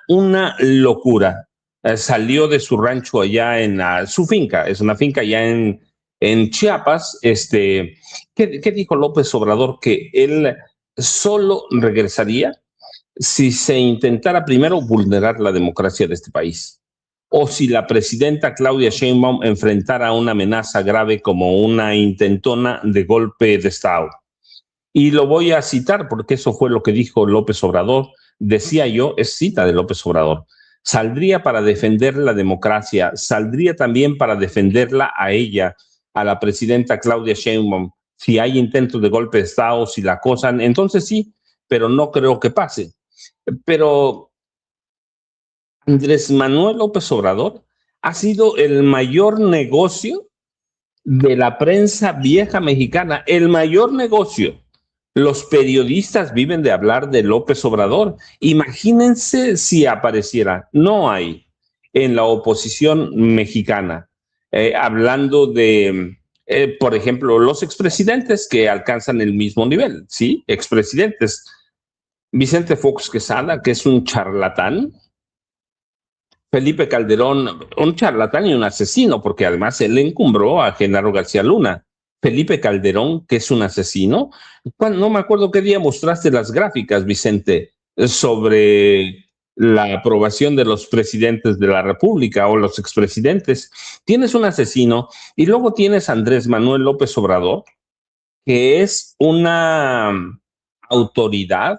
locura. Salió de su rancho allá en su finca, es una finca allá en Chiapas. ¿Qué dijo López Obrador? Que él solo regresaría si se intentara primero vulnerar la democracia de este país, o si la presidenta Claudia Sheinbaum enfrentara una amenaza grave como una intentona de golpe de Estado. Y lo voy a citar porque eso fue lo que dijo López Obrador. Decía yo, es cita de López Obrador: saldría para defender la democracia, saldría también para defenderla a ella, a la presidenta Claudia Sheinbaum. Si hay intentos de golpe de Estado, si la acosan, entonces sí, pero no creo que pase. Pero Andrés Manuel López Obrador ha sido el mayor negocio de la prensa vieja mexicana, el mayor negocio. Los periodistas viven de hablar de López Obrador. Imagínense si apareciera, no hay, en la oposición mexicana, hablando de, por ejemplo, los expresidentes que alcanzan el mismo nivel, ¿sí? Expresidentes. Vicente Fox Quesada, que es un charlatán. Felipe Calderón, un charlatán y un asesino, porque además él encumbró a Genaro García Luna. Felipe Calderón, que es un asesino. No me acuerdo qué día mostraste las gráficas, Vicente, sobre la aprobación de los presidentes de la República o los expresidentes. Tienes un asesino y luego tienes a Andrés Manuel López Obrador, que es una autoridad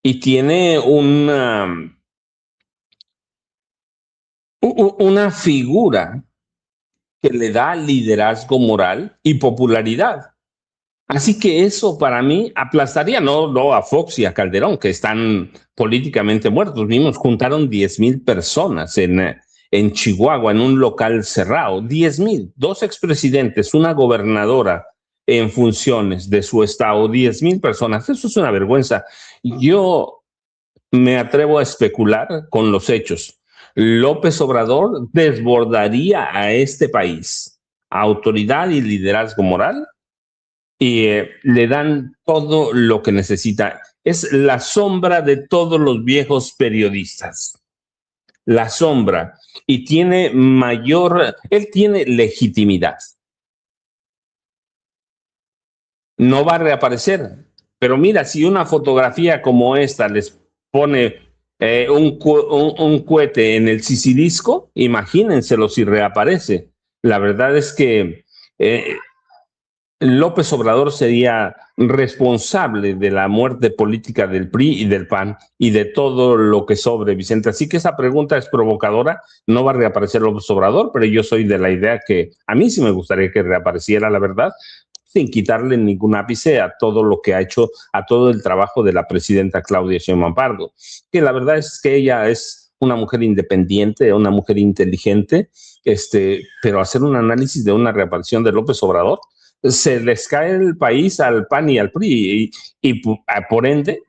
y tiene una figura que le da liderazgo moral y popularidad. Así que eso para mí aplastaría, no a Fox y a Calderón, que están políticamente muertos. Vimos, juntaron 10,000 personas en Chihuahua, en un local cerrado. 10,000, dos expresidentes, una gobernadora en funciones de su estado, 10,000 personas. Eso es una vergüenza. Yo me atrevo a especular con los hechos. López Obrador desbordaría a este país autoridad y liderazgo moral y le dan todo lo que necesita. Es la sombra de todos los viejos periodistas, la sombra, y él tiene legitimidad. No va a reaparecer, pero mira, si una fotografía como esta les pone un cohete en el sisirisco, imagínenselo si reaparece. La verdad es que López Obrador sería responsable de la muerte política del PRI y del PAN y de todo lo que sobre, Vicente. Así que esa pregunta es provocadora. No va a reaparecer López Obrador, pero yo soy de la idea que a mí sí me gustaría que reapareciera, la verdad, sin quitarle ningún ápice a todo lo que ha hecho, a todo el trabajo de la presidenta Claudia Sheinbaum Pardo, que la verdad es que ella es una mujer independiente, una mujer inteligente, pero hacer un análisis de una reaparición de López Obrador, se les cae el país al PAN y al PRI y por ende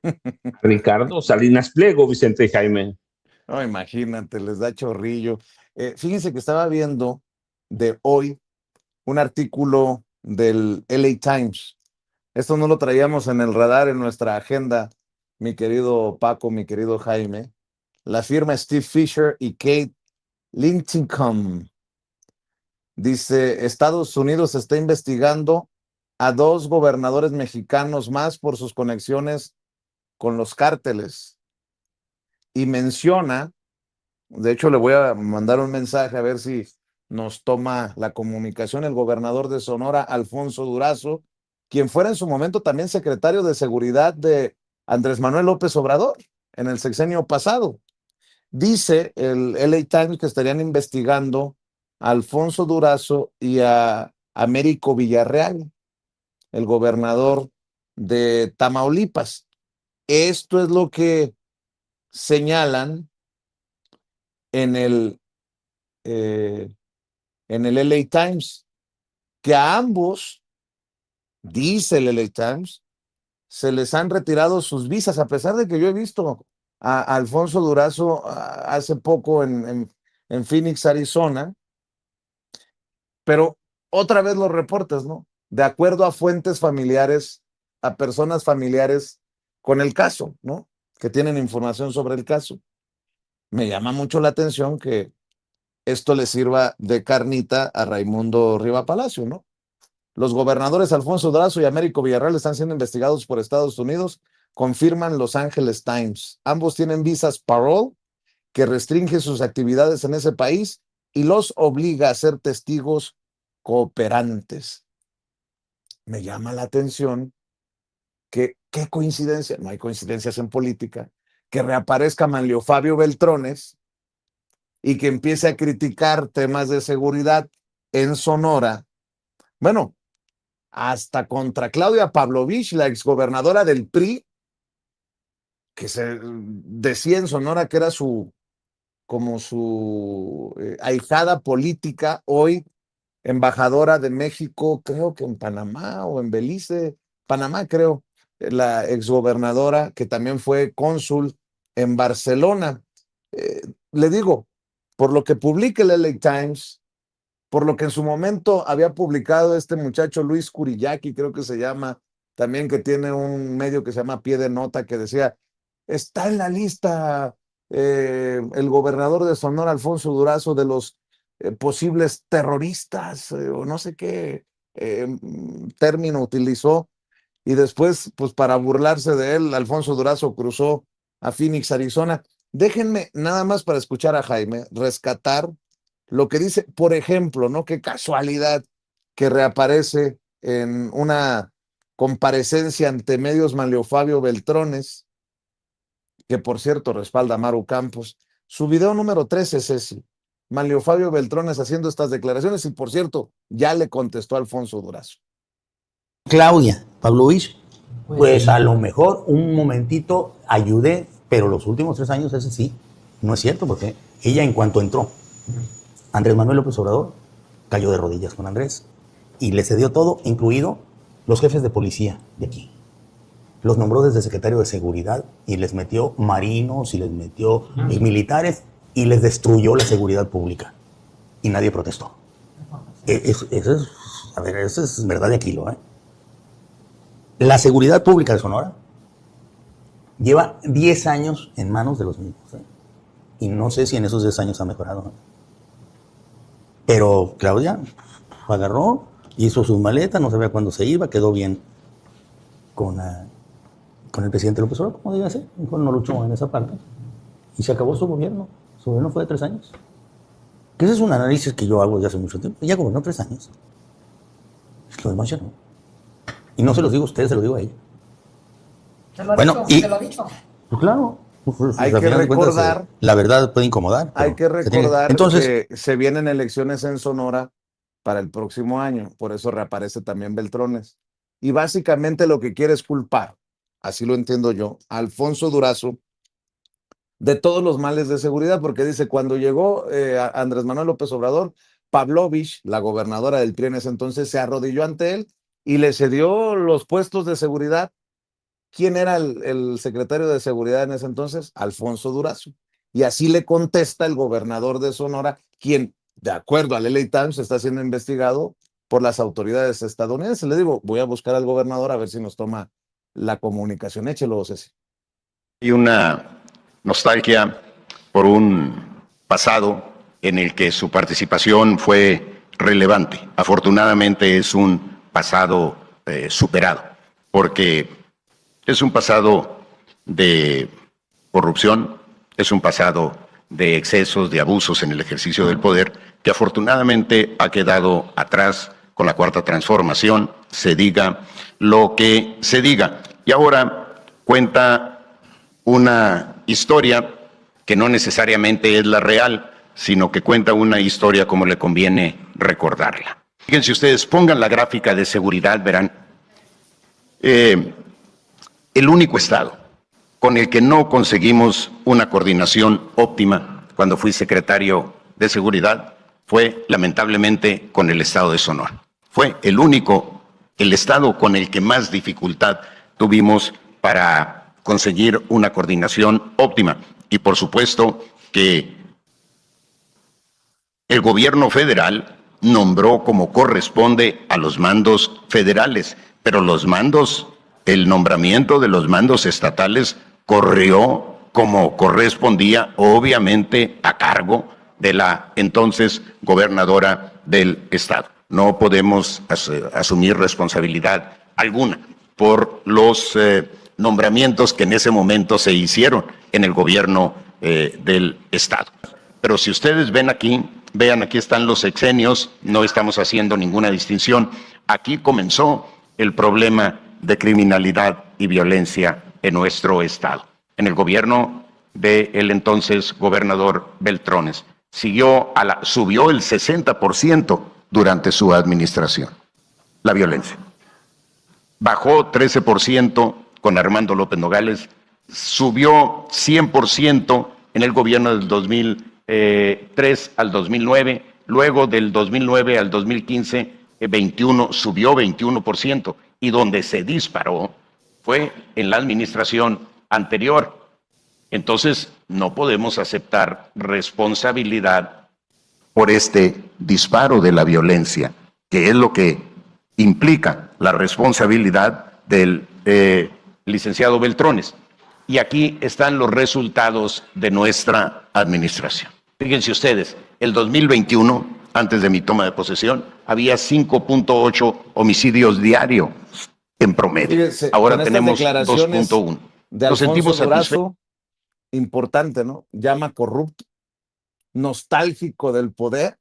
Ricardo Salinas Pliego, Vicente y Jaime. No, imagínate, les da chorrillo. Fíjense que estaba viendo de hoy un artículo del LA Times. Esto no lo traíamos en el radar, en nuestra agenda, mi querido Paco, mi querido Jaime. La firma Steve Fisher y Kate Linthicum dice: Estados Unidos está investigando a 2 gobernadores mexicanos más por sus conexiones con los cárteles. Y menciona, de hecho le voy a mandar un mensaje a ver si nos toma la comunicación, el gobernador de Sonora, Alfonso Durazo, quien fuera en su momento también secretario de Seguridad de Andrés Manuel López Obrador en el sexenio pasado. Dice el LA Times que estarían investigando a Alfonso Durazo y a Américo Villarreal, el gobernador de Tamaulipas. Esto es lo que señalan en el LA Times, que a ambos, dice el LA Times, se les han retirado sus visas, a pesar de que yo he visto a Alfonso Durazo hace poco en Phoenix, Arizona, pero otra vez los reportes, ¿no? De acuerdo a fuentes familiares, a personas familiares con el caso, ¿no? Que tienen información sobre el caso. Me llama mucho la atención que esto le sirva de carnita a Raimundo Riva Palacio, ¿no? Los gobernadores Alfonso Durazo y Américo Villarreal están siendo investigados por Estados Unidos, confirman Los Angeles Times. Ambos tienen visas parole que restringe sus actividades en ese país y los obliga a ser testigos cooperantes. Me llama la atención que, qué coincidencia, no hay coincidencias en política, que reaparezca Manlio Fabio Beltrones y que empiece a criticar temas de seguridad en Sonora. Bueno, hasta contra Claudia Pavlovich, la exgobernadora del PRI, que se decía en Sonora que era como su ahijada política, hoy embajadora de México, creo que en Panamá o en Belice, Panamá creo, la exgobernadora que también fue cónsul en Barcelona. Le digo, por lo que publica el LA Times, por lo que en su momento había publicado este muchacho Luis Curillaki, creo que se llama, también, que tiene un medio que se llama Pie de Nota, que decía, está en la lista el gobernador de Sonora, Alfonso Durazo, de los posibles terroristas, o no sé qué término utilizó, y después, pues para burlarse de él, Alfonso Durazo cruzó a Phoenix, Arizona. Déjenme, nada más para escuchar a Jaime, rescatar lo que dice, por ejemplo, ¿no? Qué casualidad que reaparece en una comparecencia ante medios Manlio Fabio Beltrones, que por cierto respalda a Maru Campos. Su video número 13, Ceci, Manlio Fabio Beltrones haciendo estas declaraciones y, por cierto, ya le contestó Alfonso Durazo. Claudia Pavlovich, pues a lo mejor un momentito ayudé, pero los últimos 3 años ese sí, no es cierto, porque ella en cuanto entró, Andrés Manuel López Obrador cayó de rodillas con Andrés y le cedió todo, incluido los jefes de policía de aquí. Los nombró desde secretario de seguridad y les metió marinos y les metió militares y les destruyó la seguridad pública. Y nadie protestó. Eso es verdad de Aquilo, ¿eh? La seguridad pública de Sonora lleva 10 años en manos de los mismos, ¿eh? Y no sé si en esos 10 años ha mejorado, ¿no? Pero Claudia agarró, hizo sus maletas, no sabía cuándo se iba, quedó bien con el presidente López Obrador, como diga así, no luchó en esa parte. Y se acabó su gobierno. Su gobierno fue de 3 años. Que ese es un análisis que yo hago desde hace mucho tiempo. Ella gobernó 3 años. Lo demás ya no. Y no se los digo a ustedes, se los digo a ella. Bueno, y... ¿Te lo ha dicho? Pues claro. Hay que recordar... La verdad puede incomodar. Hay que recordar que se vienen elecciones en Sonora para el próximo año. Por eso reaparece también Beltrones. Y básicamente lo que quiere es culpar, así lo entiendo yo, a Alfonso Durazo de todos los males de seguridad, porque dice, cuando llegó Andrés Manuel López Obrador, Pavlovich, la gobernadora del PRI en ese entonces, se arrodilló ante él y le cedió los puestos de seguridad. ¿Quién era el secretario de seguridad en ese entonces? Alfonso Durazo. Y así le contesta el gobernador de Sonora, quien, de acuerdo al LA Times, está siendo investigado por las autoridades estadounidenses. Le digo, voy a buscar al gobernador a ver si nos toma la comunicación. Échelo, Ceci. Hay una nostalgia por un pasado en el que su participación fue relevante. Afortunadamente es un pasado superado, porque es un pasado de corrupción, es un pasado de excesos, de abusos en el ejercicio del poder, que afortunadamente ha quedado atrás con la Cuarta Transformación, se diga lo que se diga. Y ahora cuenta una historia que no necesariamente es la real, sino que cuenta una historia como le conviene recordarla. Fíjense ustedes, pongan la gráfica de seguridad, verán. El único estado con el que no conseguimos una coordinación óptima cuando fui secretario de Seguridad fue, lamentablemente, con el estado de Sonora. Fue el estado con el que más dificultad tuvimos para conseguir una coordinación óptima. Y por supuesto que el gobierno federal nombró como corresponde a los mandos federales, pero el nombramiento de los mandos estatales corrió como correspondía, obviamente a cargo de la entonces gobernadora del estado. No podemos asumir responsabilidad alguna por los nombramientos que en ese momento se hicieron en el gobierno del estado. Pero si ustedes ven aquí, vean, aquí están los sexenios, no estamos haciendo ninguna distinción. Aquí comenzó el problema de criminalidad y violencia en nuestro estado. En el gobierno del entonces gobernador Beltrones. Subió el 60% durante su administración, la violencia. Bajó 13% con Armando López Nogales, subió 100% en el gobierno del 2003 al 2009, luego del 2009 al 2015, subió 21%, y donde se disparó fue en la administración anterior. Entonces, no podemos aceptar responsabilidad por este disparo de la violencia, que es lo que implica la responsabilidad del licenciado Beltrones. Y aquí están los resultados de nuestra administración. Fíjense ustedes, el 2021, antes de mi toma de posesión, había 5.8 homicidios diarios en promedio. Fíjense, ahora tenemos 2.1. De Alfonso Durazo, importante, ¿no? Llama corrupto, nostálgico del poder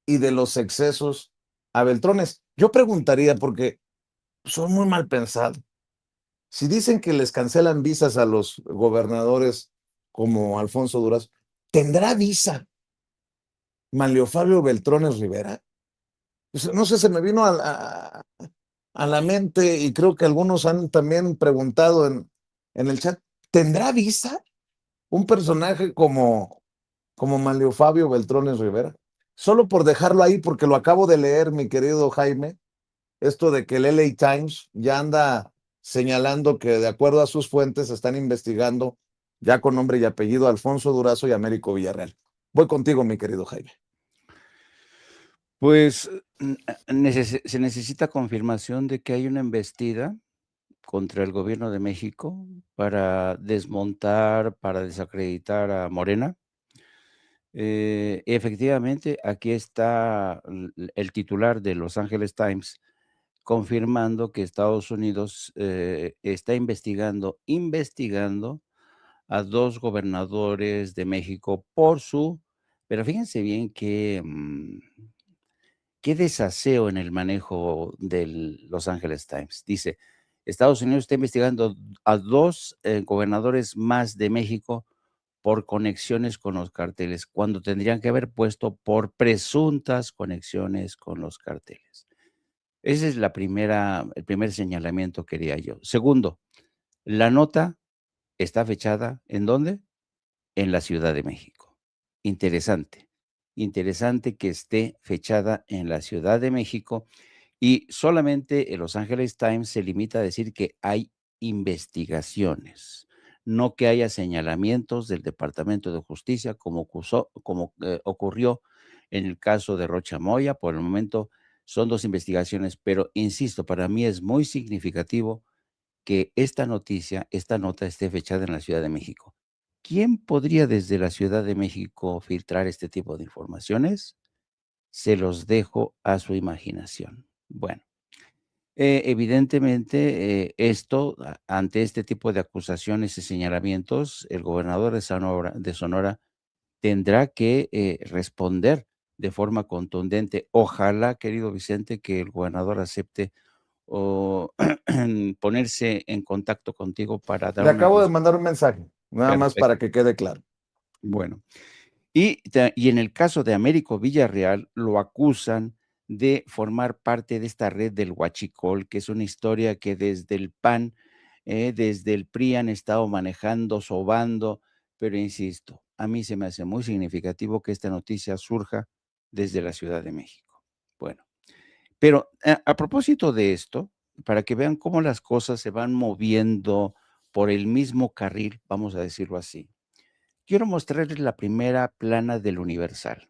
y de los excesos a Beltrones. Yo preguntaría, porque son muy mal pensados, si dicen que les cancelan visas a los gobernadores como Alfonso Durazo, ¿tendrá visa Manlio Fabio Beltrones Rivera. Pues, no sé, se me vino a la mente y creo que algunos han también preguntado en el chat, ¿tendrá visa un personaje como Manlio Fabio Beltrones Rivera? Solo por dejarlo ahí, porque lo acabo de leer, mi querido Jaime, esto de que el LA Times ya anda señalando que de acuerdo a sus fuentes están investigando ya con nombre y apellido a Alfonso Durazo y Américo Villarreal. Voy contigo, mi querido Jaime. Pues se necesita confirmación de que hay una embestida contra el gobierno de México para desmontar, para desacreditar a Morena. Efectivamente, aquí está el titular de Los Angeles Times confirmando que Estados Unidos está investigando a 2 gobernadores de México pero fíjense bien qué desaseo en el manejo del Los Angeles Times. Dice, Estados Unidos está investigando a 2 gobernadores más de México por conexiones con los carteles, cuando tendrían que haber puesto por presuntas conexiones con los carteles. Ese es el primer señalamiento que haría yo. Segundo, la nota está fechada, ¿en dónde? En la Ciudad de México. Interesante, interesante que esté fechada en la Ciudad de México y solamente el Los Angeles Times se limita a decir que hay investigaciones, no que haya señalamientos del Departamento de Justicia como ocurrió en el caso de Rocha Moya. Por el momento son 2 investigaciones, pero insisto, para mí es muy significativo que esta nota esté fechada en la Ciudad de México. ¿Quién podría desde la Ciudad de México filtrar este tipo de informaciones? Se los dejo a su imaginación. Bueno, evidentemente, ante este tipo de acusaciones y señalamientos, el gobernador de Sonora tendrá que responder de forma contundente. Ojalá, querido Vicente, que el gobernador acepte o ponerse en contacto contigo para dar Le una acabo de respuesta. mandar un mensaje, nada más Perfecto. para que quede claro. Bueno, y en el caso de Américo Villarreal, lo acusan de formar parte de esta red del huachicol, que es una historia que desde el PAN, desde el PRI han estado manejando, sobando, pero insisto, a mí se me hace muy significativo que esta noticia surja desde la Ciudad de México. Bueno, pero a propósito de esto, para que vean cómo las cosas se van moviendo por el mismo carril, vamos a decirlo así. Quiero mostrarles la primera plana del Universal.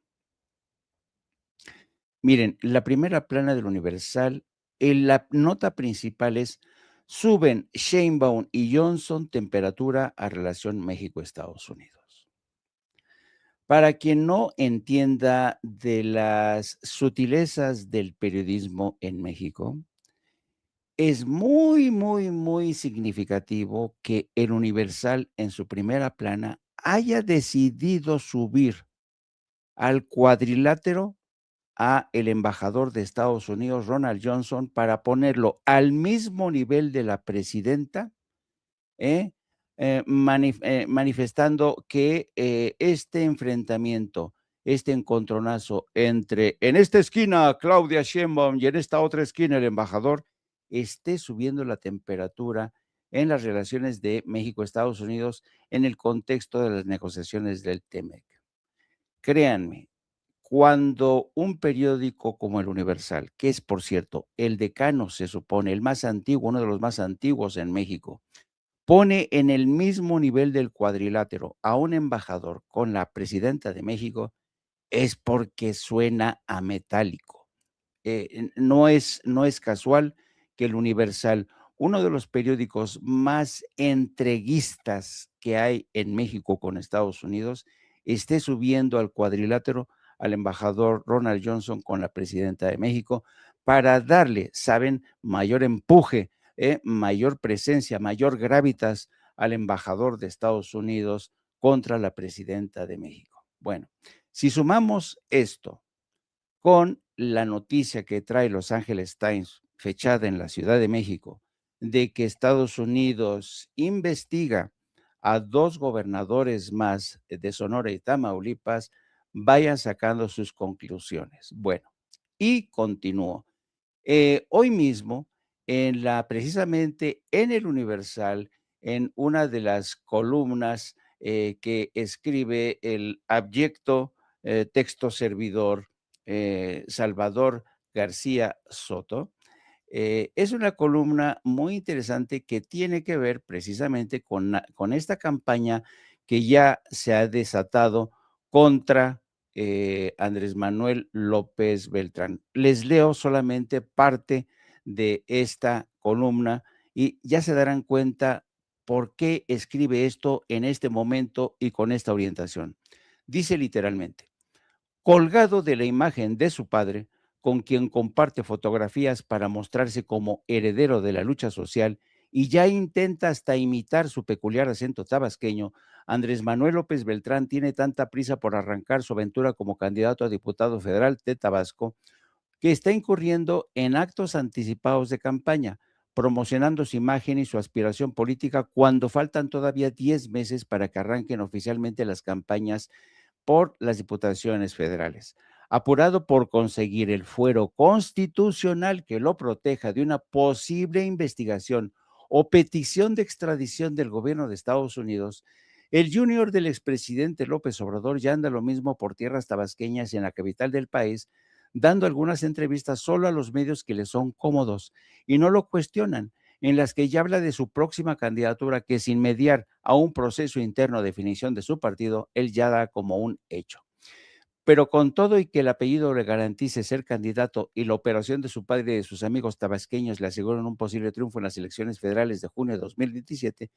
Miren, la primera plana del Universal, la nota principal es: suben Sheinbaum y Johnson temperatura a relación México-Estados Unidos. Para quien no entienda de las sutilezas del periodismo en México, es muy, muy, muy significativo que el Universal en su primera plana haya decidido subir al cuadrilátero a el embajador de Estados Unidos, Ronald Johnson, para ponerlo al mismo nivel de la presidenta, ¿eh? Manifestando que este enfrentamiento, este encontronazo entre, en esta esquina, Claudia Sheinbaum y en esta otra esquina, el embajador, esté subiendo la temperatura en las relaciones de México-Estados Unidos en el contexto de las negociaciones del TEMEC. Créanme, cuando un periódico como el Universal, que es, por cierto, el decano, se supone, el más antiguo, uno de los más antiguos en México, pone en el mismo nivel del cuadrilátero a un embajador con la presidenta de México, es porque suena a metálico. No es casual que el Universal, uno de los periódicos más entreguistas que hay en México con Estados Unidos, esté subiendo al cuadrilátero al embajador Ronald Johnson con la presidenta de México para darle, saben, mayor empuje, mayor presencia, mayor gravitas al embajador de Estados Unidos contra la presidenta de México. Bueno, si sumamos esto con la noticia que trae Los Angeles Times, fechada en la Ciudad de México, de que Estados Unidos investiga a 2 gobernadores más de Sonora y Tamaulipas, vayan sacando sus conclusiones. Bueno, y continúo. Hoy mismo, precisamente en el Universal, en una de las columnas que escribe el abyecto texto servidor Salvador García Soto, es una columna muy interesante que tiene que ver precisamente con esta campaña que ya se ha desatado contra Andrés Manuel López Beltrán. Les leo solamente parte de esta columna y ya se darán cuenta por qué escribe esto en este momento y con esta orientación. Dice literalmente: colgado de la imagen de su padre, con quien comparte fotografías para mostrarse como heredero de la lucha social y ya intenta hasta imitar su peculiar acento tabasqueño, Andrés Manuel López Beltrán tiene tanta prisa por arrancar su aventura como candidato a diputado federal de Tabasco que está incurriendo en actos anticipados de campaña, promocionando su imagen y su aspiración política cuando faltan todavía 10 meses para que arranquen oficialmente las campañas por las diputaciones federales. Apurado por conseguir el fuero constitucional que lo proteja de una posible investigación o petición de extradición del gobierno de Estados Unidos, el junior del expresidente López Obrador ya anda lo mismo por tierras tabasqueñas y en la capital del país, dando algunas entrevistas solo a los medios que le son cómodos y no lo cuestionan, en las que ya habla de su próxima candidatura que sin mediar a un proceso interno de definición de su partido, él ya da como un hecho. Pero con todo y que el apellido le garantice ser candidato y la operación de su padre y de sus amigos tabasqueños le aseguran un posible triunfo en las elecciones federales de junio de 2027,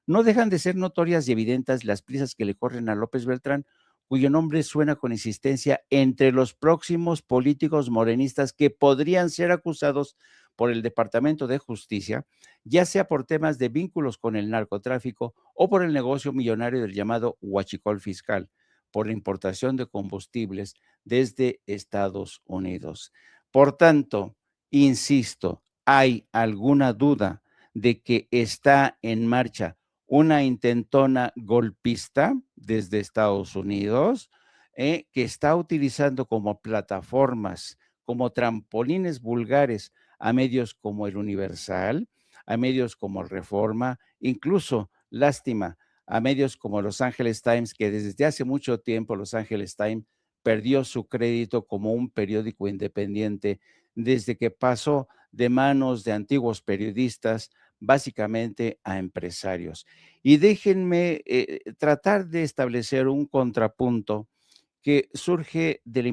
no dejan de ser notorias y evidentes las prisas que le corren a López Beltrán, cuyo nombre suena con insistencia entre los próximos políticos morenistas que podrían ser acusados por el Departamento de Justicia, ya sea por temas de vínculos con el narcotráfico o por el negocio millonario del llamado huachicol fiscal, por la importación de combustibles desde Estados Unidos. Por tanto, insisto, ¿hay alguna duda de que está en marcha una intentona golpista desde Estados Unidos, que está utilizando como plataformas, como trampolines vulgares a medios como el Universal, a medios como Reforma, incluso, lástima, a medios como Los Angeles Times, que desde hace mucho tiempo Los Angeles Times perdió su crédito como un periódico independiente desde que pasó de manos de antiguos periodistas básicamente a empresarios. Y déjenme tratar de establecer un contrapunto que surge de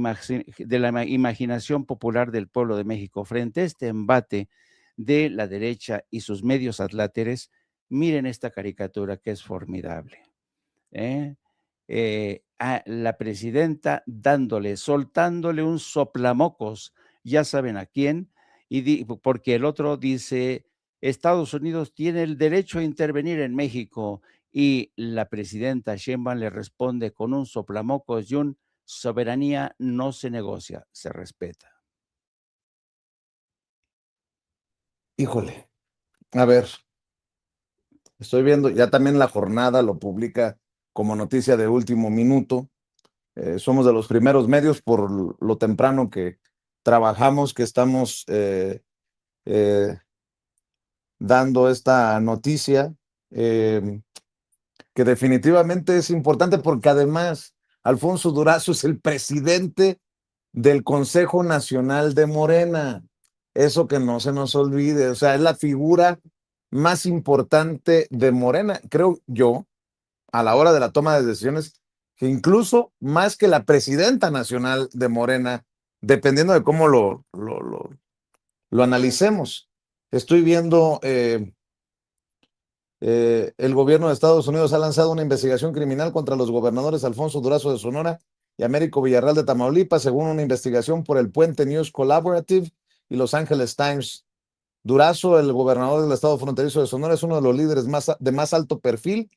la imaginación popular del pueblo de México frente a este embate de la derecha y sus medios adláteres. Miren esta caricatura que es formidable. A la presidenta soltándole un soplamocos, ya saben a quién, porque el otro dice: Estados Unidos tiene el derecho a intervenir en México, y la presidenta Sheinbaum le responde con un soplamocos y un: soberanía no se negocia, se respeta. Híjole, a ver, estoy viendo, ya también La Jornada lo publica como noticia de último minuto. Somos de los primeros medios por lo temprano que trabajamos, que estamos dando esta noticia, que definitivamente es importante porque además Alfonso Durazo es el presidente del Consejo Nacional de Morena. Eso que no se nos olvide, o sea, es la figura más importante de Morena, creo yo, a la hora de la toma de decisiones, que incluso más que la presidenta nacional de Morena, dependiendo de cómo lo analicemos. Estoy viendo, el gobierno de Estados Unidos ha lanzado una investigación criminal contra los gobernadores Alfonso Durazo de Sonora y Américo Villarreal de Tamaulipas, según una investigación por el Puente News Collaborative y Los Angeles Times. Durazo, el gobernador del estado fronterizo de Sonora, es uno de los líderes de más alto perfil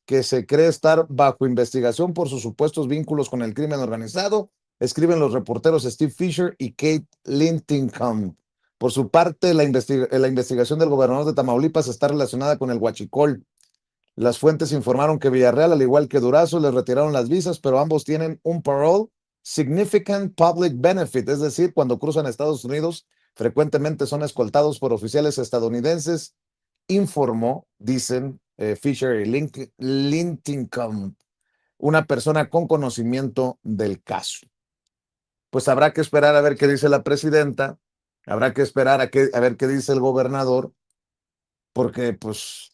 que se cree estar bajo investigación por sus supuestos vínculos con el crimen organizado, escriben los reporteros Steve Fisher y Kate Lintingham. Por su parte, la investigación del gobernador de Tamaulipas está relacionada con el huachicol. Las fuentes informaron que Villarreal, al igual que Durazo, les retiraron las visas, pero ambos tienen un parole, significant public benefit, es decir, cuando cruzan a Estados Unidos, frecuentemente son escoltados por oficiales estadounidenses, informó, dicen Fisher y Linthicum, una persona con conocimiento del caso. Pues habrá que esperar a ver qué dice la presidenta, habrá que esperar a ver qué dice el gobernador, porque pues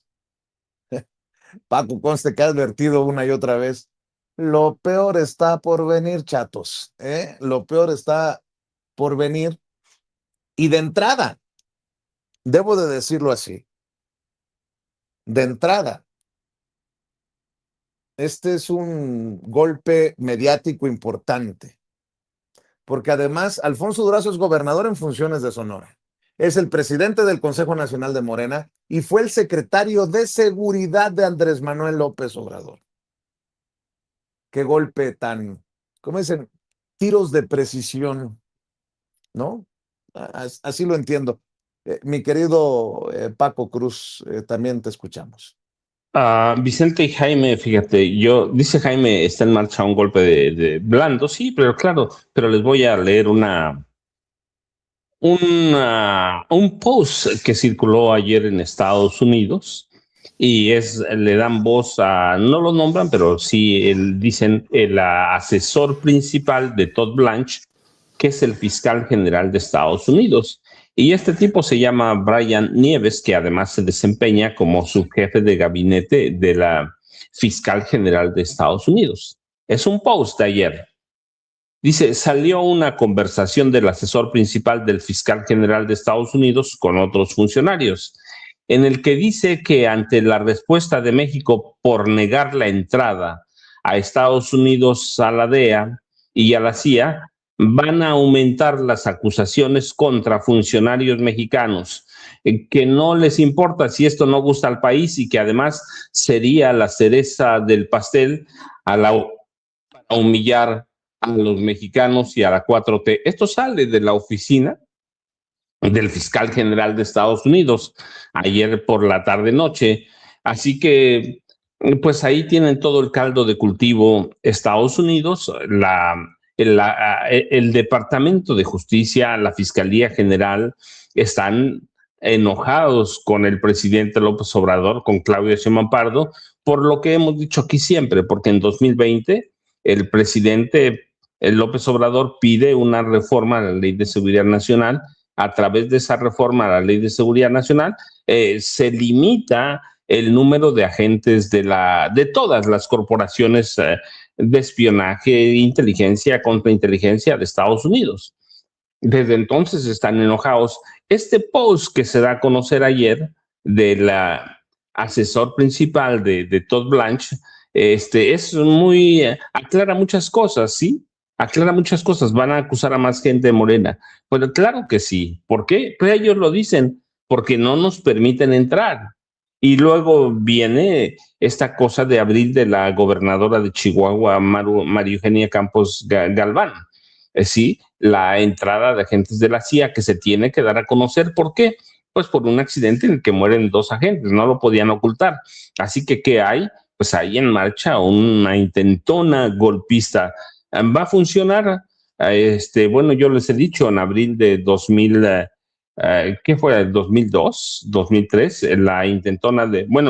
Paco, conste que has advertido una y otra vez, lo peor está por venir, chatos, ¿eh? Lo peor está por venir. Y de entrada, debo de decirlo así, de entrada, este es un golpe mediático importante, porque además Alfonso Durazo es gobernador en funciones de Sonora. Es el presidente del Consejo Nacional de Morena y fue el secretario de Seguridad de Andrés Manuel López Obrador. Qué golpe tan, ¿cómo dicen? Tiros de precisión, ¿no? Así lo entiendo. Mi querido Paco Cruz, también te escuchamos. Vicente y Jaime, fíjate, dice Jaime, está en marcha un golpe de blando, sí, pero claro, pero les voy a leer un post que circuló ayer en Estados Unidos y le dan voz no lo nombran, pero sí dicen el asesor principal de Todd Blanche, que es el fiscal general de Estados Unidos. Y este tipo se llama Brian Nieves, que además se desempeña como subjefe de gabinete de la fiscal general de Estados Unidos. Es un post de ayer. Dice, salió una conversación del asesor principal del fiscal general de Estados Unidos con otros funcionarios, en el que dice que ante la respuesta de México por negar la entrada a Estados Unidos a la DEA y a la CIA, van a aumentar las acusaciones contra funcionarios mexicanos, que no les importa si esto no gusta al país y que además sería la cereza del pastel para humillar a los mexicanos y a la 4T. Esto sale de la oficina del fiscal general de Estados Unidos ayer por la tarde-noche. Así que, pues ahí tienen todo el caldo de cultivo Estados Unidos, el Departamento de Justicia, la Fiscalía General, están enojados con el presidente López Obrador, con Claudia Sheinbaum Pardo, por lo que hemos dicho aquí siempre, porque en 2020 el presidente López Obrador pide una reforma a la Ley de Seguridad Nacional. A través de esa reforma a la Ley de Seguridad Nacional se limita el número de agentes de todas las corporaciones de espionaje, inteligencia, contrainteligencia de Estados Unidos. Desde entonces están enojados. Este post que se da a conocer ayer del asesor principal de Todd Blanche, es muy, aclara muchas cosas, ¿sí? Aclara muchas cosas. Van a acusar a más gente de Morena. Pues claro que sí. ¿Por qué? Pues ellos lo dicen, porque no nos permiten entrar. Y luego viene esta cosa de abril de la gobernadora de Chihuahua, María Eugenia Campos Galván. Sí, la entrada de agentes de la CIA que se tiene que dar a conocer. ¿Por qué? Pues por un accidente en el que mueren 2 agentes, no lo podían ocultar. Así que, ¿qué hay? Pues ahí en marcha una intentona golpista. ¿Va a funcionar? Bueno, yo les he dicho, en abril de 2000, ¿qué fue? 2002, 2003, la intentona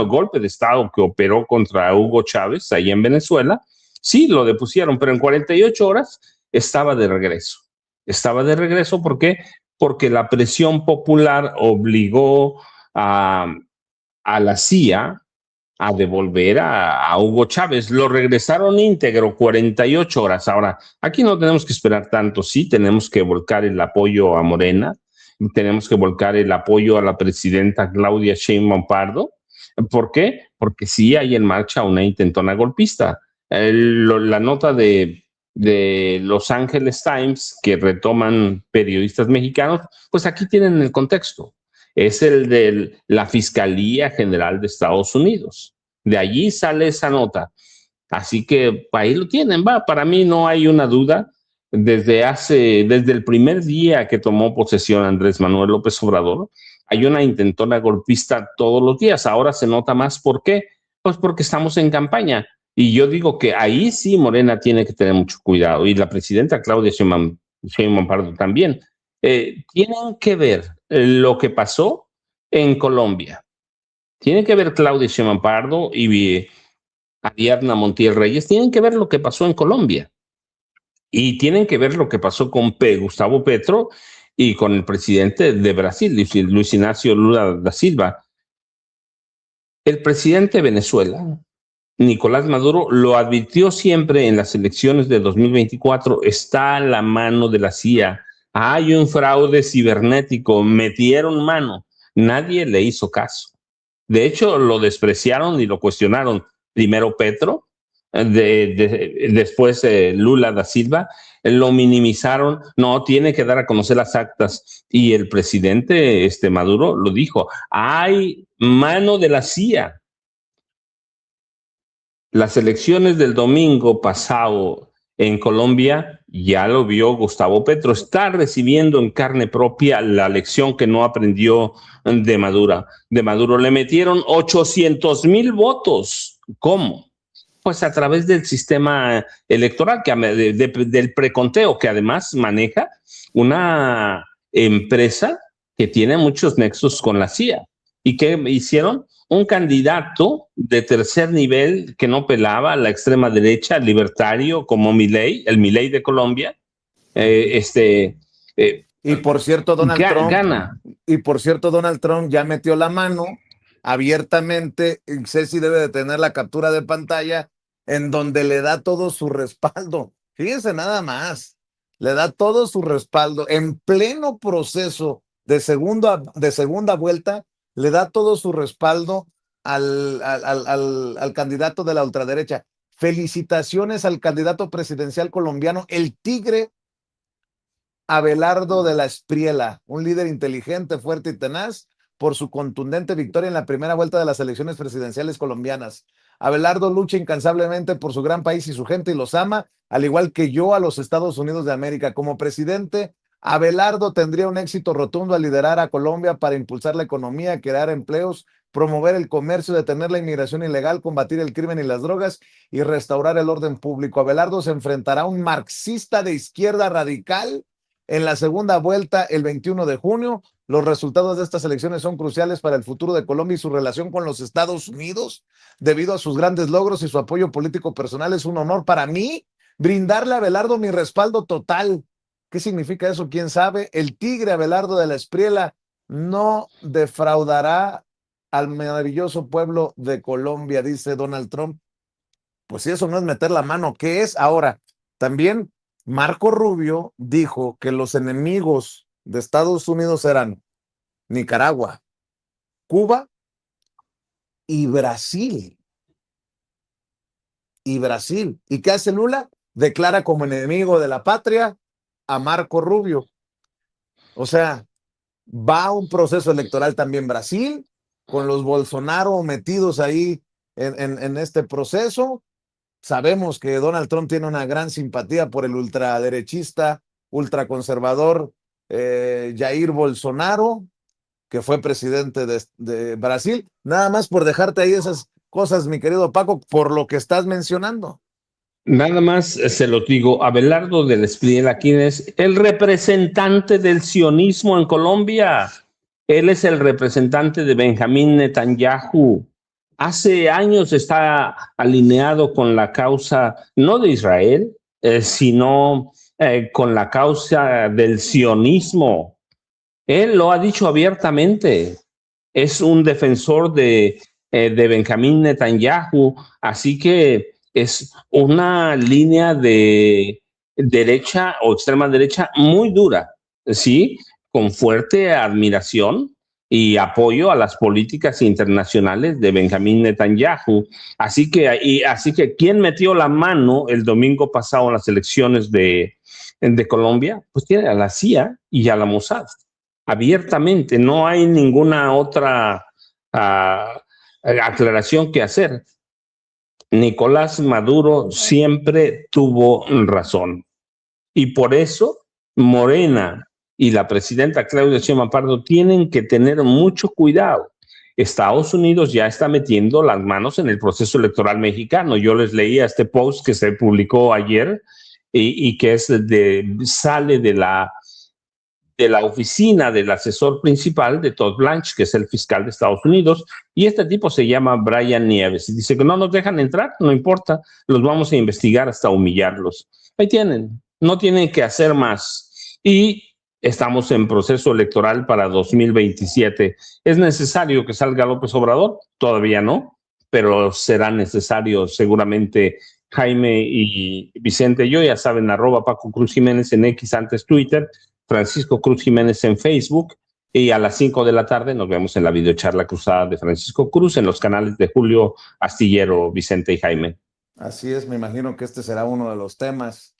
golpe de Estado que operó contra Hugo Chávez ahí en Venezuela, sí, lo depusieron, pero en 48 horas estaba de regreso. Estaba de regreso, ¿por qué? Porque la presión popular obligó a la CIA a devolver a Hugo Chávez. Lo regresaron íntegro, 48 horas. Ahora, aquí no tenemos que esperar tanto, sí, tenemos que volcar el apoyo a Morena, tenemos que volcar el apoyo a la presidenta Claudia Sheinbaum Pardo. ¿Por qué? Porque sí hay en marcha una intentona golpista. La nota de Los Angeles Times, que retoman periodistas mexicanos, pues aquí tienen el contexto. Es el de la Fiscalía General de Estados Unidos. De allí sale esa nota. Así que ahí lo tienen, para mí no hay una duda. Desde el primer día que tomó posesión Andrés Manuel López Obrador, hay una intentona golpista todos los días. Ahora se nota más. ¿Por qué? Pues porque estamos en campaña. Y yo digo que ahí sí Morena tiene que tener mucho cuidado, y la presidenta Claudia Sheinbaum Pardo también. Tienen que ver lo que pasó en Colombia. Tienen que ver Claudia Sheinbaum Pardo y Ariadna Montiel Reyes, tienen que ver lo que pasó en Colombia. Y tienen que ver lo que pasó con Gustavo Petro y con el presidente de Brasil, Luis Ignacio Lula da Silva. El presidente de Venezuela, Nicolás Maduro, lo advirtió siempre en las elecciones de 2024, está a la mano de la CIA, hay un fraude cibernético, metieron mano, nadie le hizo caso. De hecho, lo despreciaron y lo cuestionaron. Primero Petro, después Lula da Silva, lo minimizaron, no, tiene que dar a conocer las actas. Y el presidente Maduro lo dijo, hay mano de la CIA. Las elecciones del domingo pasado en Colombia ya lo vio Gustavo Petro, está recibiendo en carne propia la lección que no aprendió de Maduro. Le metieron 800,000 votos. ¿Cómo? Pues a través del sistema electoral, del preconteo, que además maneja una empresa que tiene muchos nexos con la CIA. ¿Y qué hicieron? Un candidato de tercer nivel que no pelaba a la extrema derecha, libertario, como Milei, el Milei de Colombia. Y por cierto, Donald Trump gana. Y por cierto, Donald Trump ya metió la mano abiertamente, y Ceci debe de tener la captura de pantalla, en donde le da todo su respaldo. Fíjense nada más, le da todo su respaldo en pleno proceso de segunda vuelta, le da todo su respaldo al candidato de la ultraderecha. Felicitaciones al candidato presidencial colombiano, el tigre Abelardo de la Espriella, un líder inteligente, fuerte y tenaz, por su contundente victoria en la primera vuelta de las elecciones presidenciales colombianas. Abelardo lucha incansablemente por su gran país y su gente y los ama, al igual que yo a los Estados Unidos de América. Como presidente, Abelardo tendría un éxito rotundo al liderar a Colombia para impulsar la economía, crear empleos, promover el comercio, detener la inmigración ilegal, combatir el crimen y las drogas y restaurar el orden público. Abelardo se enfrentará a un marxista de izquierda radical en la segunda vuelta el 21 de junio. Los resultados de estas elecciones son cruciales para el futuro de Colombia y su relación con los Estados Unidos. Debido a sus grandes logros y su apoyo político personal, es un honor para mí brindarle a Abelardo mi respaldo total. ¿Qué significa eso? ¿Quién sabe? El tigre Abelardo de la Espriella no defraudará al maravilloso pueblo de Colombia, dice Donald Trump. Pues si eso no es meter la mano, ¿qué es? Ahora, también Marco Rubio dijo que los enemigos de Estados Unidos eran Nicaragua, Cuba y Brasil. ¿Y qué hace Lula? Declara como enemigo de la patria a Marco Rubio. O sea, va a un proceso electoral también Brasil, con los Bolsonaro metidos ahí en este proceso. Sabemos que Donald Trump tiene una gran simpatía por el ultraderechista, ultraconservador Jair Bolsonaro, que fue presidente de Brasil. Nada más por dejarte ahí esas cosas, mi querido Paco, por lo que estás mencionando. Nada más se lo digo, Abelardo de la Espriella, ¿quién es? El representante del sionismo en Colombia. Él es el representante de Benjamín Netanyahu. Hace años está alineado con la causa, no de Israel, sino con la causa del sionismo. Él lo ha dicho abiertamente. Es un defensor de Benjamín Netanyahu, así que es una línea de derecha o extrema derecha muy dura, ¿sí? Con fuerte admiración y apoyo a las políticas internacionales de Benjamín Netanyahu. Así que ¿quién metió la mano el domingo pasado en las elecciones de Colombia? Pues tiene a la CIA y a la Mossad. Abiertamente, no hay ninguna otra aclaración que hacer. Nicolás Maduro siempre tuvo razón. Y por eso Morena y la presidenta Claudia Sheinbaum Pardo tienen que tener mucho cuidado. Estados Unidos ya está metiendo las manos en el proceso electoral mexicano. Yo les leía este post que se publicó ayer y que sale de la oficina del asesor principal de Todd Blanche, que es el fiscal de Estados Unidos, y este tipo se llama Brian Nieves, y dice que no nos dejan entrar, no importa, los vamos a investigar hasta humillarlos. Ahí tienen, no tienen que hacer más. Y estamos en proceso electoral para 2027. ¿Es necesario que salga López Obrador? Todavía no, pero será necesario seguramente. Jaime y Vicente, yo ya saben, @Paco Cruz Jiménez en X, antes Twitter, Francisco Cruz Jiménez en Facebook, y a las 5 de la tarde nos vemos en la videocharla cruzada de Francisco Cruz en los canales de Julio Astillero, Vicente y Jaime. Así es, me imagino que este será uno de los temas,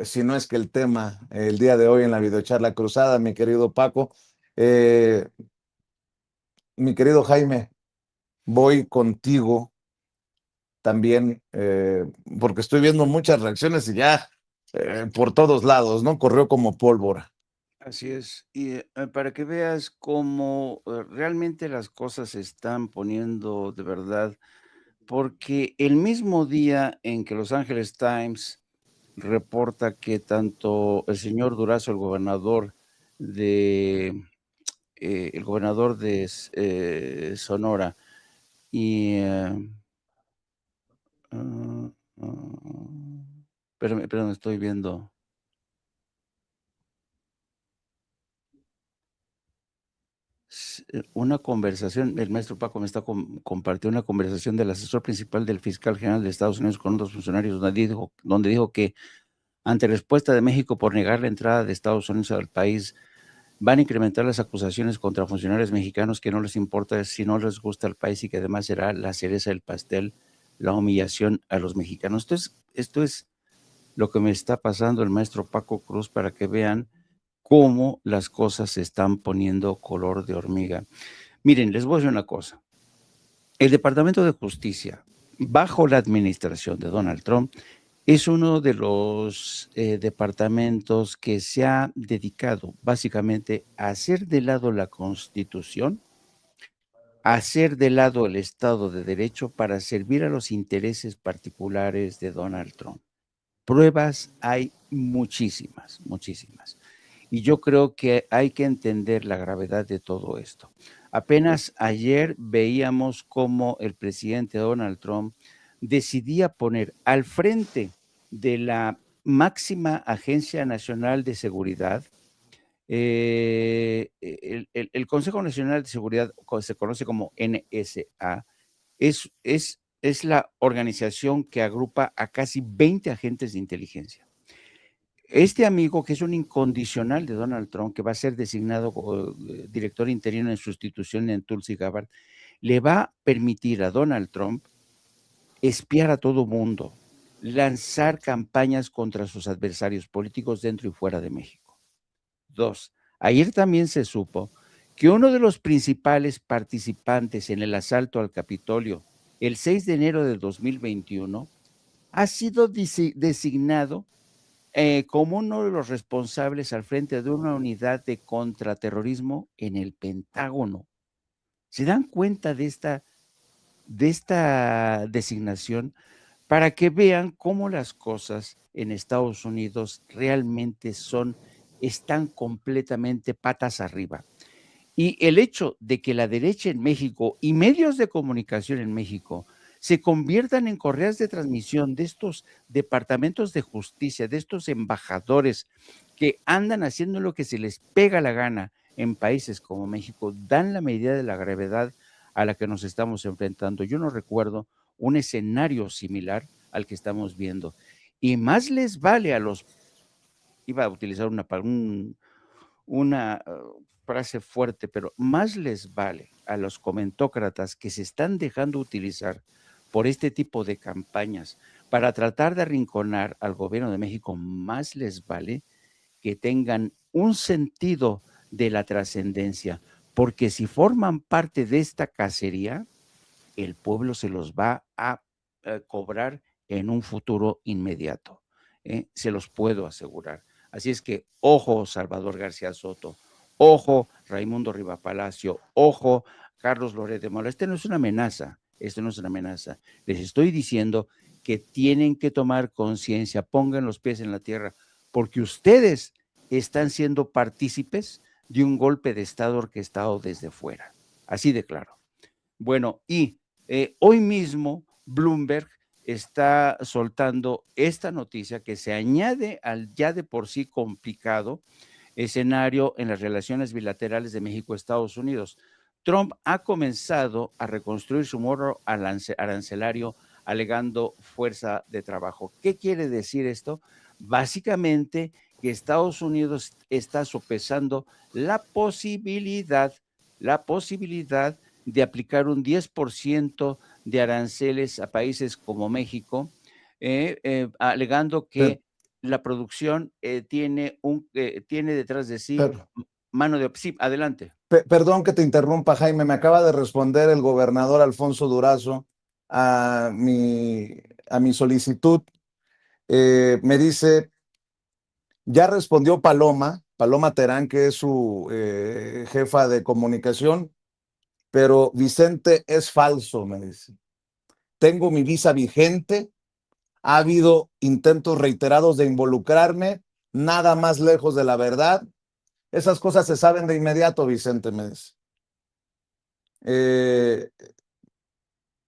si no es que el tema, el día de hoy en la videocharla cruzada, mi querido Paco. Mi querido Jaime, voy contigo también, porque estoy viendo muchas reacciones y ya por todos lados, ¿no? Corrió como pólvora. Así es. Y para que veas cómo realmente las cosas se están poniendo de verdad, porque el mismo día en que Los Angeles Times reporta que tanto el señor Durazo, el gobernador de Sonora, y espérame, estoy viendo. Una conversación, el maestro Paco me está compartiendo una conversación del asesor principal del fiscal general de Estados Unidos con otros funcionarios, donde dijo que ante respuesta de México por negar la entrada de Estados Unidos al país, van a incrementar las acusaciones contra funcionarios mexicanos que no les importa si no les gusta el país y que además será la cereza del pastel, la humillación a los mexicanos. Esto es lo que me está pasando el maestro Paco Cruz, para que vean cómo las cosas se están poniendo color de hormiga. Miren, les voy a decir una cosa. El Departamento de Justicia, bajo la administración de Donald Trump, es uno de los departamentos que se ha dedicado básicamente a hacer de lado la Constitución, a hacer de lado el Estado de Derecho para servir a los intereses particulares de Donald Trump. Pruebas hay muchísimas, muchísimas. Y yo creo que hay que entender la gravedad de todo esto. Apenas ayer veíamos cómo el presidente Donald Trump decidía poner al frente de la máxima agencia nacional de seguridad, el Consejo Nacional de Seguridad, se conoce como NSA, es la organización que agrupa a casi 20 agentes de inteligencia. Este amigo, que es un incondicional de Donald Trump, que va a ser designado director interino en sustitución en Tulsi Gabbard, le va a permitir a Donald Trump espiar a todo mundo, lanzar campañas contra sus adversarios políticos dentro y fuera de México. 2. Ayer también se supo que uno de los principales participantes en el asalto al Capitolio el 6 de enero de 2021 ha sido designado como uno de los responsables al frente de una unidad de contraterrorismo en el Pentágono. ¿Se dan cuenta de esta designación? Para que vean cómo las cosas en Estados Unidos realmente están completamente patas arriba. Y el hecho de que la derecha en México y medios de comunicación en México se conviertan en correas de transmisión de estos departamentos de justicia, de estos embajadores que andan haciendo lo que se les pega la gana en países como México, dan la medida de la gravedad a la que nos estamos enfrentando. Yo no recuerdo un escenario similar al que estamos viendo. Y más les vale a los, iba a utilizar una frase fuerte, pero más les vale a los comentócratas que se están dejando utilizar por este tipo de campañas para tratar de arrinconar al gobierno de México, más les vale que tengan un sentido de la trascendencia, porque si forman parte de esta cacería, el pueblo se los va a cobrar en un futuro inmediato. Se los puedo asegurar. Así es que, ojo Salvador García Soto, ojo Raimundo Rivapalacio, ojo Carlos Loret de Mola, este no es una amenaza, esto no es una amenaza. Les estoy diciendo que tienen que tomar conciencia, pongan los pies en la tierra, porque ustedes están siendo partícipes de un golpe de Estado orquestado desde fuera. Así de claro. Bueno, y hoy mismo Bloomberg está soltando esta noticia que se añade al ya de por sí complicado escenario en las relaciones bilaterales de México y Estados Unidos. Trump ha comenzado a reconstruir su muro arancelario alegando fuerza de trabajo. ¿Qué quiere decir esto? Básicamente que Estados Unidos está sopesando la posibilidad de aplicar un 10% de aranceles a países como México, alegando que la producción tiene detrás de sí mano de... Sí, adelante. Perdón que te interrumpa, Jaime, me acaba de responder el gobernador Alfonso Durazo a mi solicitud. Me dice, ya respondió Paloma Terán, que es su jefa de comunicación, pero Vicente es falso, me dice. Tengo mi visa vigente, ha habido intentos reiterados de involucrarme, nada más lejos de la verdad. Esas cosas se saben de inmediato, Vicente, me dice.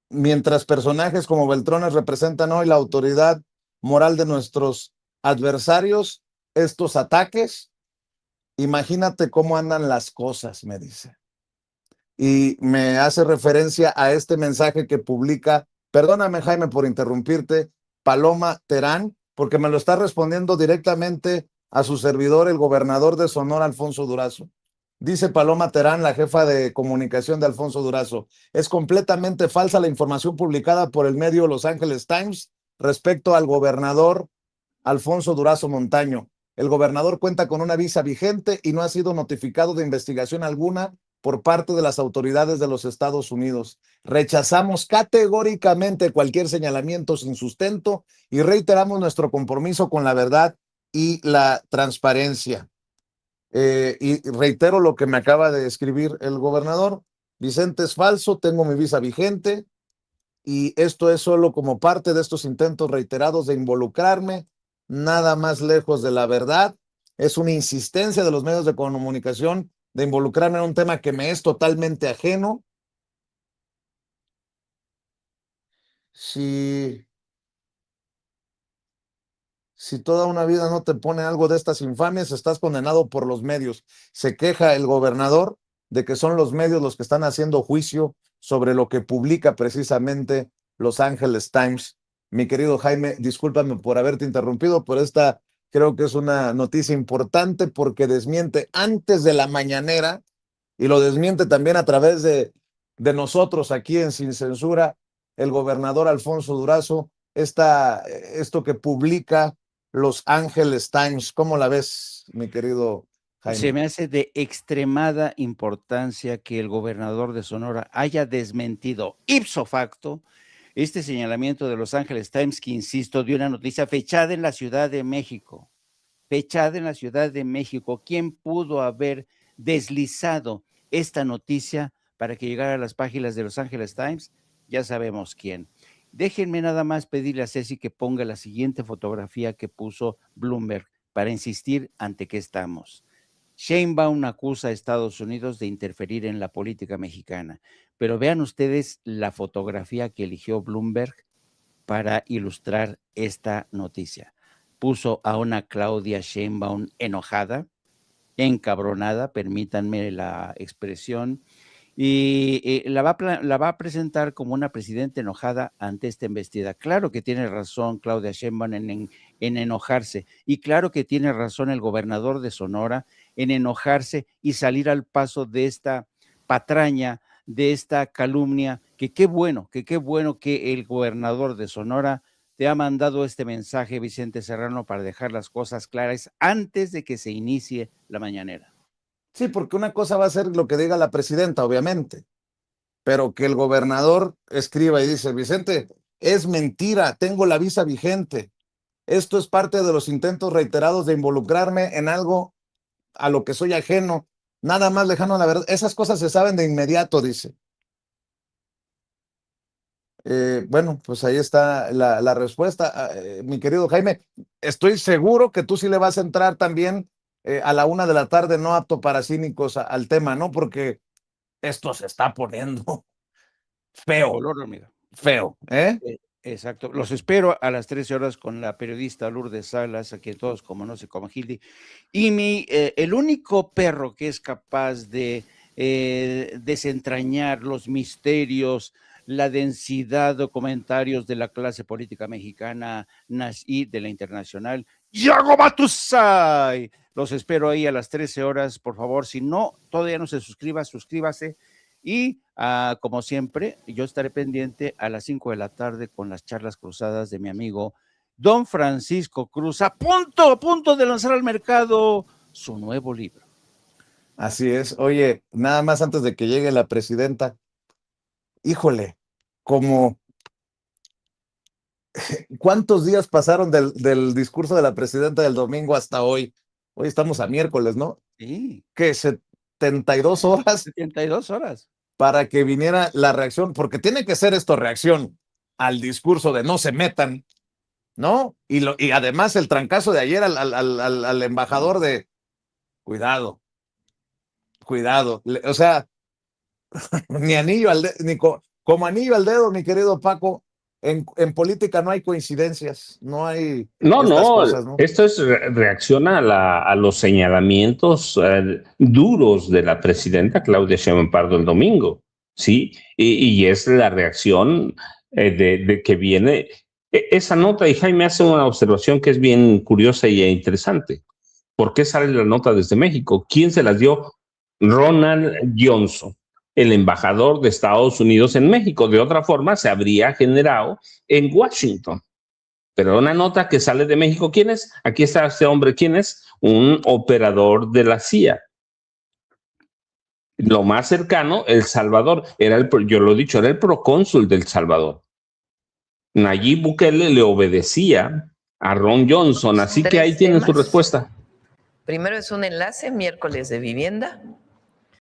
Mientras personajes como Beltrones representan hoy la autoridad moral de nuestros adversarios, estos ataques, imagínate cómo andan las cosas, me dice. Y me hace referencia a este mensaje que publica, perdóname Jaime por interrumpirte, Paloma Terán, porque me lo está respondiendo directamente a su servidor, el gobernador de Sonora, Alfonso Durazo. Dice Paloma Terán, la jefa de comunicación de Alfonso Durazo, es completamente falsa la información publicada por el medio Los Angeles Times respecto al gobernador Alfonso Durazo Montaño. El gobernador cuenta con una visa vigente y no ha sido notificado de investigación alguna por parte de las autoridades de los Estados Unidos. Rechazamos categóricamente cualquier señalamiento sin sustento y reiteramos nuestro compromiso con la verdad y la transparencia. Y reitero lo que me acaba de escribir el gobernador. Vicente es falso, tengo mi visa vigente y esto es solo como parte de estos intentos reiterados de involucrarme, nada más lejos de la verdad. Es una insistencia de los medios de comunicación de involucrarme en un tema que me es totalmente ajeno. Si toda una vida no te pone algo de estas infamias, estás condenado por los medios. Se queja el gobernador de que son los medios los que están haciendo juicio sobre lo que publica precisamente Los Angeles Times. Mi querido Jaime, discúlpame por haberte interrumpido, pero esta creo que es una noticia importante porque desmiente antes de la mañanera y lo desmiente también a través de nosotros aquí en Sin Censura, el gobernador Alfonso Durazo, esto que publica Los Angeles Times. ¿Cómo la ves, mi querido Jaime? Se me hace de extremada importancia que el gobernador de Sonora haya desmentido ipso facto este señalamiento de Los Angeles Times, que, insisto, dio una noticia fechada en la Ciudad de México. Fechada en la Ciudad de México. ¿Quién pudo haber deslizado esta noticia para que llegara a las páginas de Los Angeles Times? Ya sabemos quién. Déjenme nada más pedirle a Ceci que ponga la siguiente fotografía que puso Bloomberg para insistir ante qué estamos. Sheinbaum acusa a Estados Unidos de interferir en la política mexicana, pero vean ustedes la fotografía que eligió Bloomberg para ilustrar esta noticia. Puso a una Claudia Sheinbaum enojada, encabronada, permítanme la expresión, y la va a presentar como una presidenta enojada ante esta embestida. Claro que tiene razón Claudia Sheinbaum en enojarse, y claro que tiene razón el gobernador de Sonora en enojarse y salir al paso de esta patraña, de esta calumnia, que qué bueno que el gobernador de Sonora te ha mandado este mensaje, Vicente Serrano, para dejar las cosas claras antes de que se inicie la mañanera. Sí, porque una cosa va a ser lo que diga la presidenta, obviamente, pero que el gobernador escriba y dice, Vicente, es mentira, tengo la visa vigente. Esto es parte de los intentos reiterados de involucrarme en algo a lo que soy ajeno. nada más lejano a la verdad. Esas cosas se saben de inmediato, dice. Bueno, pues ahí está la respuesta. Mi querido Jaime, estoy seguro que tú sí le vas a entrar también a la 1 de la tarde, no apto para cínicos al tema, ¿no? Porque esto se está poniendo feo, Color hormiga. feo, ¿eh? Exacto. Los espero a las 13 horas con la periodista Lourdes Salas, a quien todos conocen como Gildi. Y el único perro que es capaz de desentrañar los misterios, la densidad de comentarios de la clase política mexicana y de la internacional, Yago Batusay. Los espero ahí a las 13 horas, por favor. Si no, todavía no se suscriba, suscríbase. Y como siempre, yo estaré pendiente a las 5 de la tarde con las charlas cruzadas de mi amigo Don Francisco Cruz, a punto de lanzar al mercado su nuevo libro. Así es. Oye, nada más antes de que llegue la presidenta, híjole, como ¿cuántos días pasaron del discurso de la presidenta del domingo hasta hoy? Hoy estamos a miércoles, ¿no? Sí. ¿Qué? 72 horas 72 horas. para que viniera la reacción, porque tiene que ser esto reacción al discurso de no se metan, ¿no? Y además el trancazo de ayer al embajador de cuidado. O sea, ni anillo al dedo, como anillo al dedo, mi querido Paco. En política no hay coincidencias, no hay No, estas no, cosas, ¿no? esto es reacciona a los señalamientos duros de la presidenta Claudia Sheinbaum Pardo el domingo, ¿sí? Y es la reacción de que viene esa nota, y Jaime hace una observación que es bien curiosa y interesante. ¿Por qué sale la nota desde México? ¿Quién se las dio? Ronald Johnson, el embajador de Estados Unidos en México. De otra forma, se habría generado en Washington. Pero una nota que sale de México, ¿quién es? Aquí está este hombre, ¿quién es? Un operador de la CIA. Lo más cercano, El Salvador, yo lo he dicho, era el procónsul del Salvador. Nayib Bukele le obedecía a Ron Johnson, así que ahí tienen su respuesta. Primero es un enlace, miércoles de vivienda,